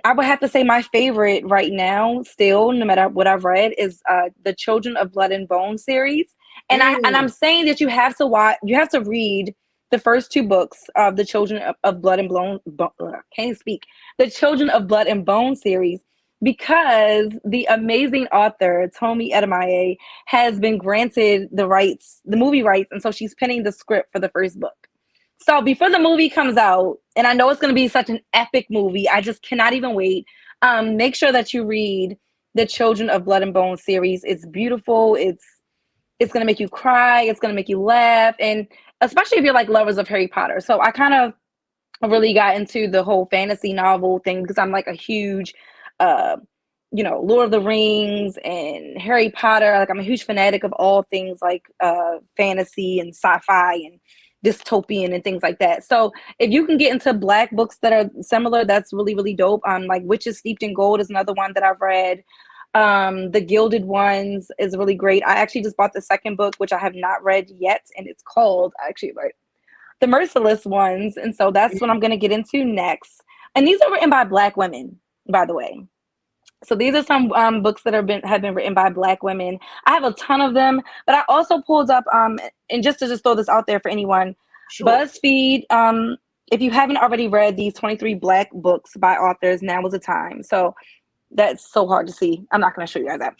I would have to say my favorite right now, still, no matter what I've read, is the Children of Blood and Bone series. And I'm saying that you have to read the first two books of the Children of Blood and Bone. The Children of Blood and Bone series, because the amazing author Tomi Adeniyi has been granted the movie rights, and so she's penning the script for the first book. So before the movie comes out, and I know it's going to be such an epic movie, I just cannot even wait. Make sure that you read the Children of Blood and Bone series. It's beautiful. It's going to make you cry. It's going to make you laugh, and especially if you're like lovers of Harry Potter. So I kind of really got into the whole fantasy novel thing because I'm like a huge, Lord of the Rings and Harry Potter. Like, I'm a huge fanatic of all things like fantasy and sci-fi and dystopian and things like that. So if you can get into Black books that are similar, that's really, really dope. Like Witches Steeped in Gold is another one that I've read. The Gilded Ones is really great. I actually just bought the second book, which I have not read yet, and it's called The Merciless Ones. And so that's what I'm going to get into next. And these are written by Black women, by the way. So these are some books that have been written by Black women. I have a ton of them, but I also pulled up, and just to throw this out there for anyone, BuzzFeed, if you haven't already read these 23 Black books by authors, now is the time. So that's so hard to see. I'm not going to show you guys that.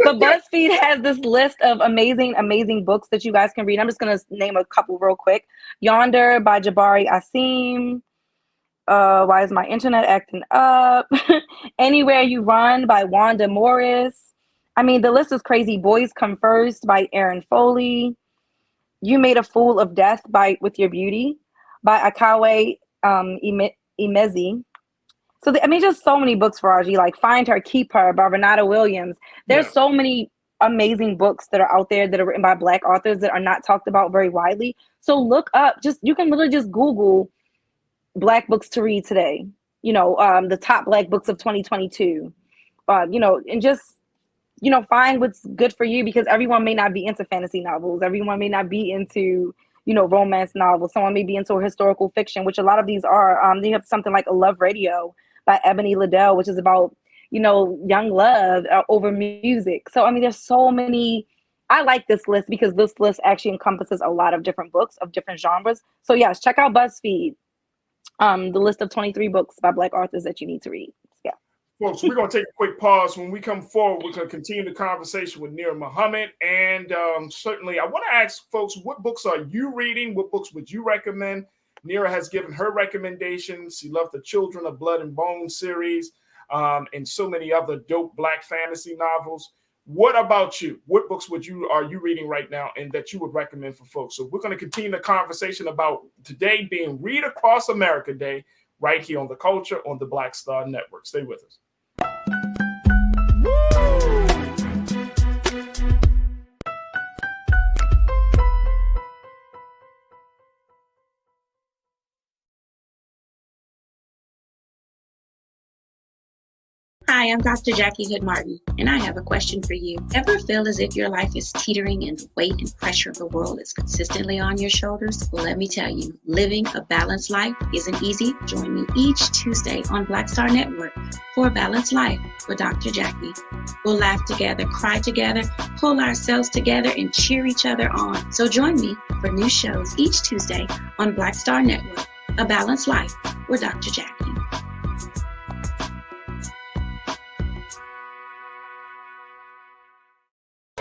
But BuzzFeed has this list of amazing, amazing books that you guys can read. I'm just going to name a couple real quick. Yonder by Jabari Asim. Why is my internet acting up? Anywhere You Run by Wanda Morris. I mean, the list is crazy. Boys Come First by Erin Foley. You Made a Fool of Death With Your Beauty by Akawe Imezi. So, just so many books, Farajii, like Find Her, Keep Her by Renata Williams. There's so many amazing books that are out there that are written by Black authors that are not talked about very widely. So look up, you can literally just Google Black books to read today, the top Black books of 2022, and just, find what's good for you, because everyone may not be into fantasy novels. Everyone may not be into, romance novels. Someone may be into historical fiction, which a lot of these are. They have something like A Love Radio by Ebony Liddell, which is about, young love over music. So, there's so many. I like this list because this list actually encompasses a lot of different books of different genres. So yes, check out BuzzFeed. The list of 23 books by Black authors that you need to read. Yeah. Folks, we're going to take a quick pause. When we come forward, we're going to continue the conversation with Nira Muhammad. And certainly, I want to ask folks, what books are you reading? What books would you recommend? Nira has given her recommendations. She loved the Children of Blood and Bone series and so many other dope Black fantasy novels. What about you? What books are you reading right now and that you would recommend for folks? So we're going to continue the conversation about today being Read Across America Day right here on The Culture on the Black Star Network. Stay with us. Hi, I'm Dr. Jackie Hood Martin, and I have a question for you. Ever feel as if your life is teetering and the weight and pressure of the world is consistently on your shoulders? Well, let me tell you, living a balanced life isn't easy. Join me each Tuesday on Black Star Network for A Balanced Life with Dr. Jackie. We'll laugh together, cry together, pull ourselves together, and cheer each other on. So join me for new shows each Tuesday on Black Star Network, A Balanced Life with Dr. Jackie.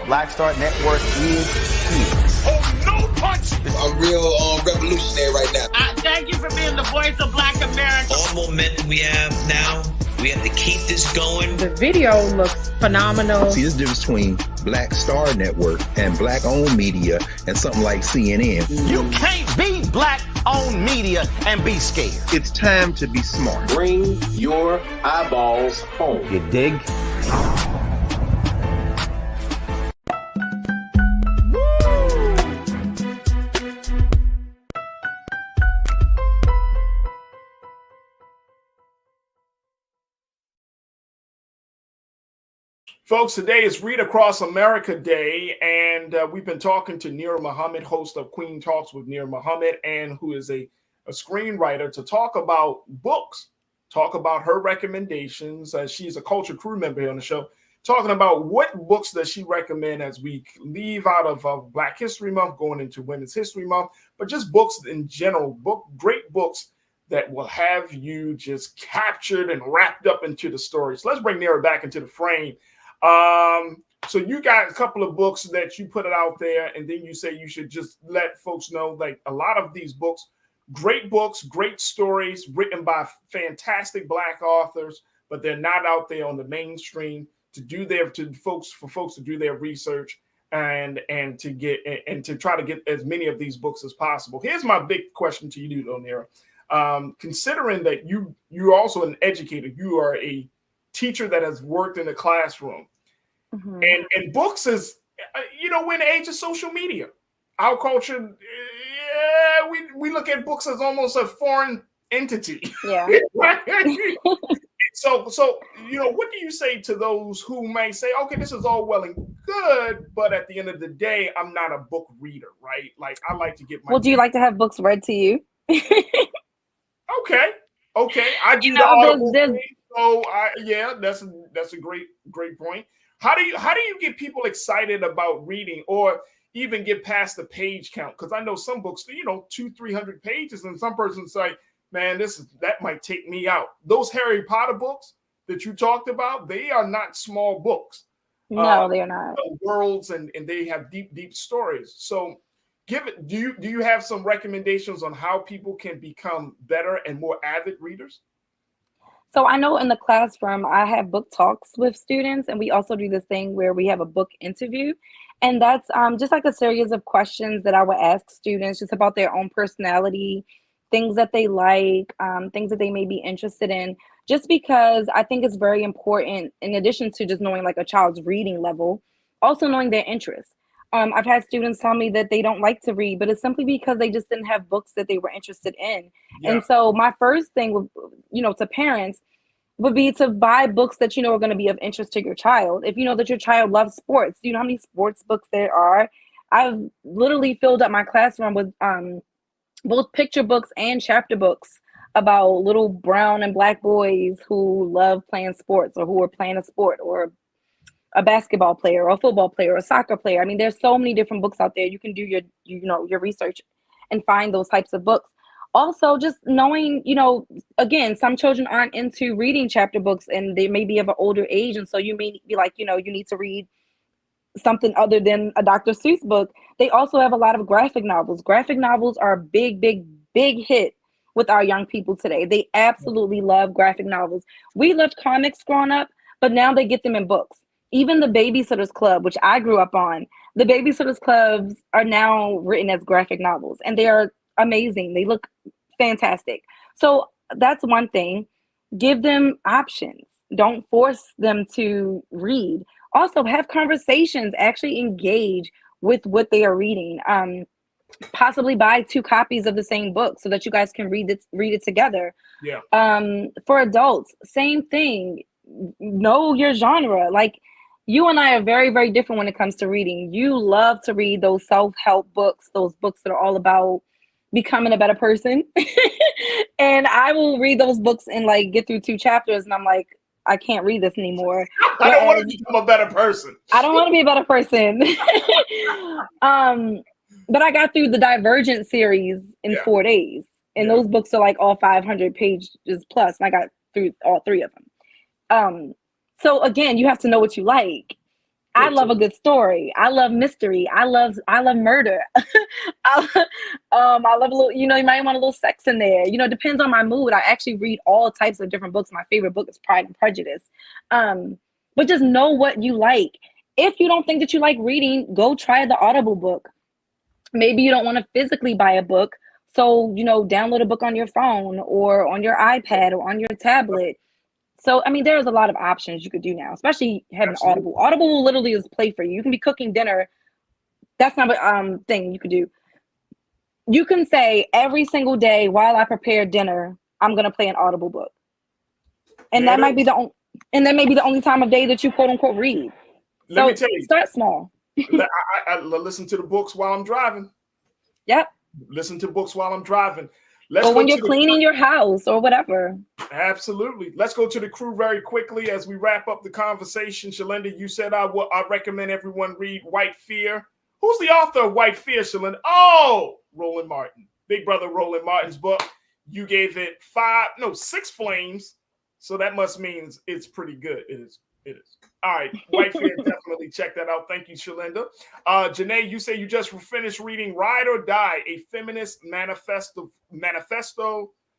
Black Star Network is here. Oh, no punch! I'm real revolutionary right now. Thank you for being the voice of Black America. All momentum we have now, we have to keep this going. The video looks phenomenal. See, there's a difference between Black Star Network and black-owned media and something like CNN. You can't be black-owned media and be scared. It's time to be smart. Bring your eyeballs home. You dig? Folks, today is Read Across America Day, and we've been talking to Nira Muhammad, host of Queen Talks with Nira Muhammad, and who is a screenwriter, to talk about books, talk about her recommendations. She's a culture crew member here on the show, talking about what books does she recommend as we leave out of Black History Month, going into Women's History Month, but just books in general, great books that will have you just captured and wrapped up into the story. So let's bring Nira back into the frame. So you got a couple of books that you put it out there, and then you say you should just let folks know, like, a lot of these books, great stories written by fantastic Black authors, but they're not out there on the mainstream for folks to do their research and to try to get as many of these books as possible. Here's my big question to you, though, Nira. Considering that you're also an educator, you are a teacher that has worked in the classroom, and books is, we're in the age of social media. Our culture, we look at books as almost a foreign entity. Yeah. So what do you say to those who may say, okay, this is all well and good, but at the end of the day, I'm not a book reader, right? Like, I like to get my. Well, do you like to have books read to you? Okay, I do that's a great point. How do you get people excited about reading, or even get past the page count? Because I know some books, 200-300 pages, and some persons say, man, that might take me out. Those Harry Potter books that you talked about, they are not small books. No, they are not. Worlds, and they have deep stories. So do you have some recommendations on how people can become better and more avid readers? So I know in the classroom, I have book talks with students, and we also do this thing where we have a book interview. And that's just like a series of questions that I would ask students just about their own personality, things that they like, things that they may be interested in, just because I think it's very important, in addition to just knowing like a child's reading level, also knowing their interests. I've had students tell me that they don't like to read, but it's simply because they just didn't have books that they were interested in. Yeah. And so my first thing would, to parents would be to buy books that are going to be of interest to your child. If you know that your child loves sports, do you know how many sports books there are? I've literally filled up my classroom with both picture books and chapter books about little brown and Black boys who love playing sports, or who are playing a sport, or a basketball player, or a football player, or a soccer player. I mean, there's so many different books out there. You can do your research and find those types of books. Also, just knowing, again, some children aren't into reading chapter books, and they may be of an older age. And so you may be like, you need to read something other than a Dr. Seuss book. They also have a lot of graphic novels. Graphic novels are a big hit with our young people today. They absolutely love graphic novels. We loved comics growing up, but now they get them in books. Even the Babysitters Club, which I grew up on, the Babysitters Clubs are now written as graphic novels, and they are amazing. They look fantastic. So that's one thing. Give them options. Don't force them to read. Also, have conversations. Actually engage with what they are reading. Possibly buy 2 copies of the same book so that you guys can read it together. Yeah. For adults, same thing. Know your genre. Like, you and I are very, very different when it comes to reading. You love to read those self-help books, those books that are all about becoming a better person. And I will read those books and get through 2 chapters, and I'm like, I can't read this anymore. I don't want to become a better person. I don't want to be a better person. But I got through the Divergent series in 4 days. And those books are all 500 pages plus. And I got through all 3 of them. So again, you have to know what you like. I love a good story. I love mystery. I love murder. I love a little, you might want a little sex in there. It depends on my mood. I actually read all types of different books. My favorite book is Pride and Prejudice. But just know what you like. If you don't think that you like reading, go try the Audible book. Maybe you don't want to physically buy a book. So, download a book on your phone or on your iPad or on your tablet. So, there's a lot of options you could do now, especially having Audible. Audible will literally just play for you. You can be cooking dinner. That's not a thing you could do. You can say every single day while I prepare dinner, I'm going to play an Audible book. And that might be the only time of day that you quote unquote read. Let me tell you. Start small. I listen to the books while I'm driving. Yep. Listen to books while I'm driving. Or when you're cleaning your house or whatever. Absolutely. Let's go to the crew very quickly as we wrap up the conversation. Shalinda, you said I recommend everyone read White Fear. Who's the author of White Fear, Shalinda? Oh, Roland Martin. Big brother Roland Martin's book. You gave it 6 flames. So that must mean it's pretty good. It is. All right. White Fear, definitely check that out. Thank you, Shalinda. Janae, you say you just finished reading Ride or Die, a feminist manifesto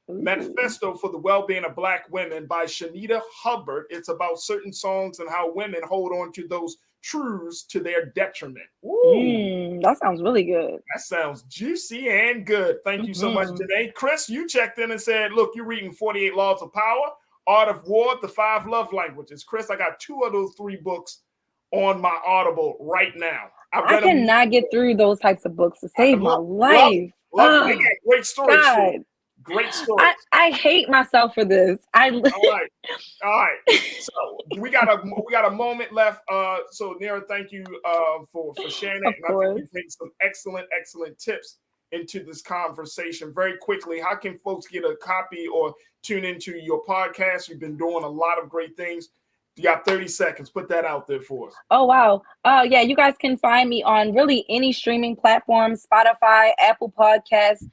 for the well-being of Black women by Shanita Hubbard. It's about certain songs and how women hold on to those truths to their detriment. That sounds really good. That sounds juicy and good. Thank you so much, Janae. Chris, you checked in and said, look, you're reading 48 Laws of Power, Art of War, The 5 Love Languages. Chris, I got 2 of those 3 books on my Audible right now. I cannot get through those types of books to save my life. Love great stories. Great story. I hate myself for this. All right. So we got a moment left. So Nira, thank you for sharing that. And I think you bring some excellent tips into this conversation. Very quickly, how can folks get a copy or tune into your podcast? You've been doing a lot of great things. You got 30 seconds. Put that out there for us. Oh, wow. Yeah, you guys can find me on really any streaming platform, Spotify, Apple Podcasts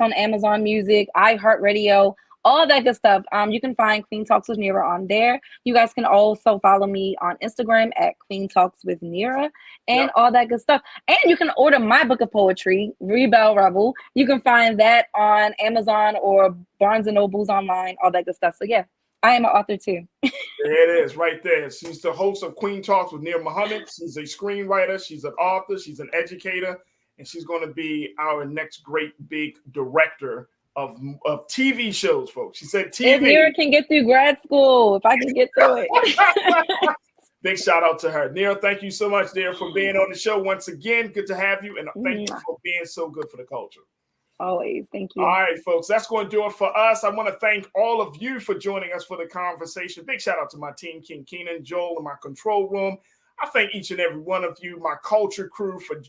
on Amazon Music, iHeartRadio, all that good stuff. You can find Queen Talks with Nira on there. You guys can also follow me on Instagram at Queen Talks with Nira and all that good stuff. And you can order my book of poetry, Rebel Rebel. You can find that on Amazon or Barnes & Nobles online, all that good stuff. So yeah, I am an author too. There it is right there. She's the host of Queen Talks with Nira Muhammad. She's a screenwriter. She's an author. She's an educator. And she's going to be our next great big director of TV shows, folks. She said TV. If Nira can get through grad school, if I can get through it. Big shout out to her. Nira, thank you so much, Nira, for being on the show once again. Good to have you. And thank you for being so good for the culture. Always. Thank you. All right, folks. That's going to do it for us. I want to thank all of you for joining us for the conversation. Big shout out to my team, King Keenan, Joel, in my control room. I thank each and every one of you, my culture crew, for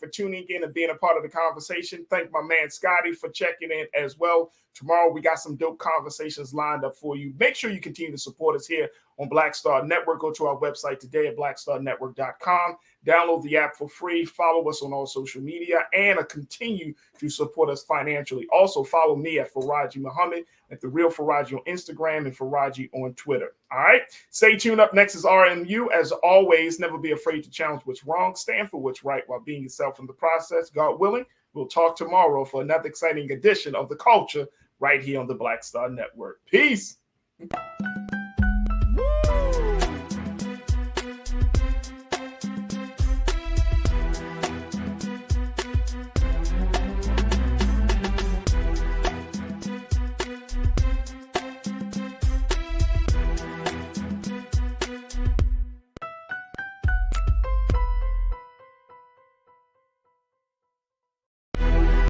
tuning in and being a part of the conversation. Thank my man Scotty for checking in as well. Tomorrow, we got some dope conversations lined up for you. Make sure you continue to support us here on Black Star Network. Go to our website today at blackstarnetwork.com. Download the app for free. Follow us on all social media and continue to support us financially. Also, follow me at Farajii Muhammad, at The Real Farajii on Instagram and Farajii on Twitter. All right. Stay tuned. Up next is RMU. As always, never be afraid to challenge what's wrong. Stand for what's right while being yourself in the process. God willing, we'll talk tomorrow for another exciting edition of The Culture right here on the Black Star Network. Peace.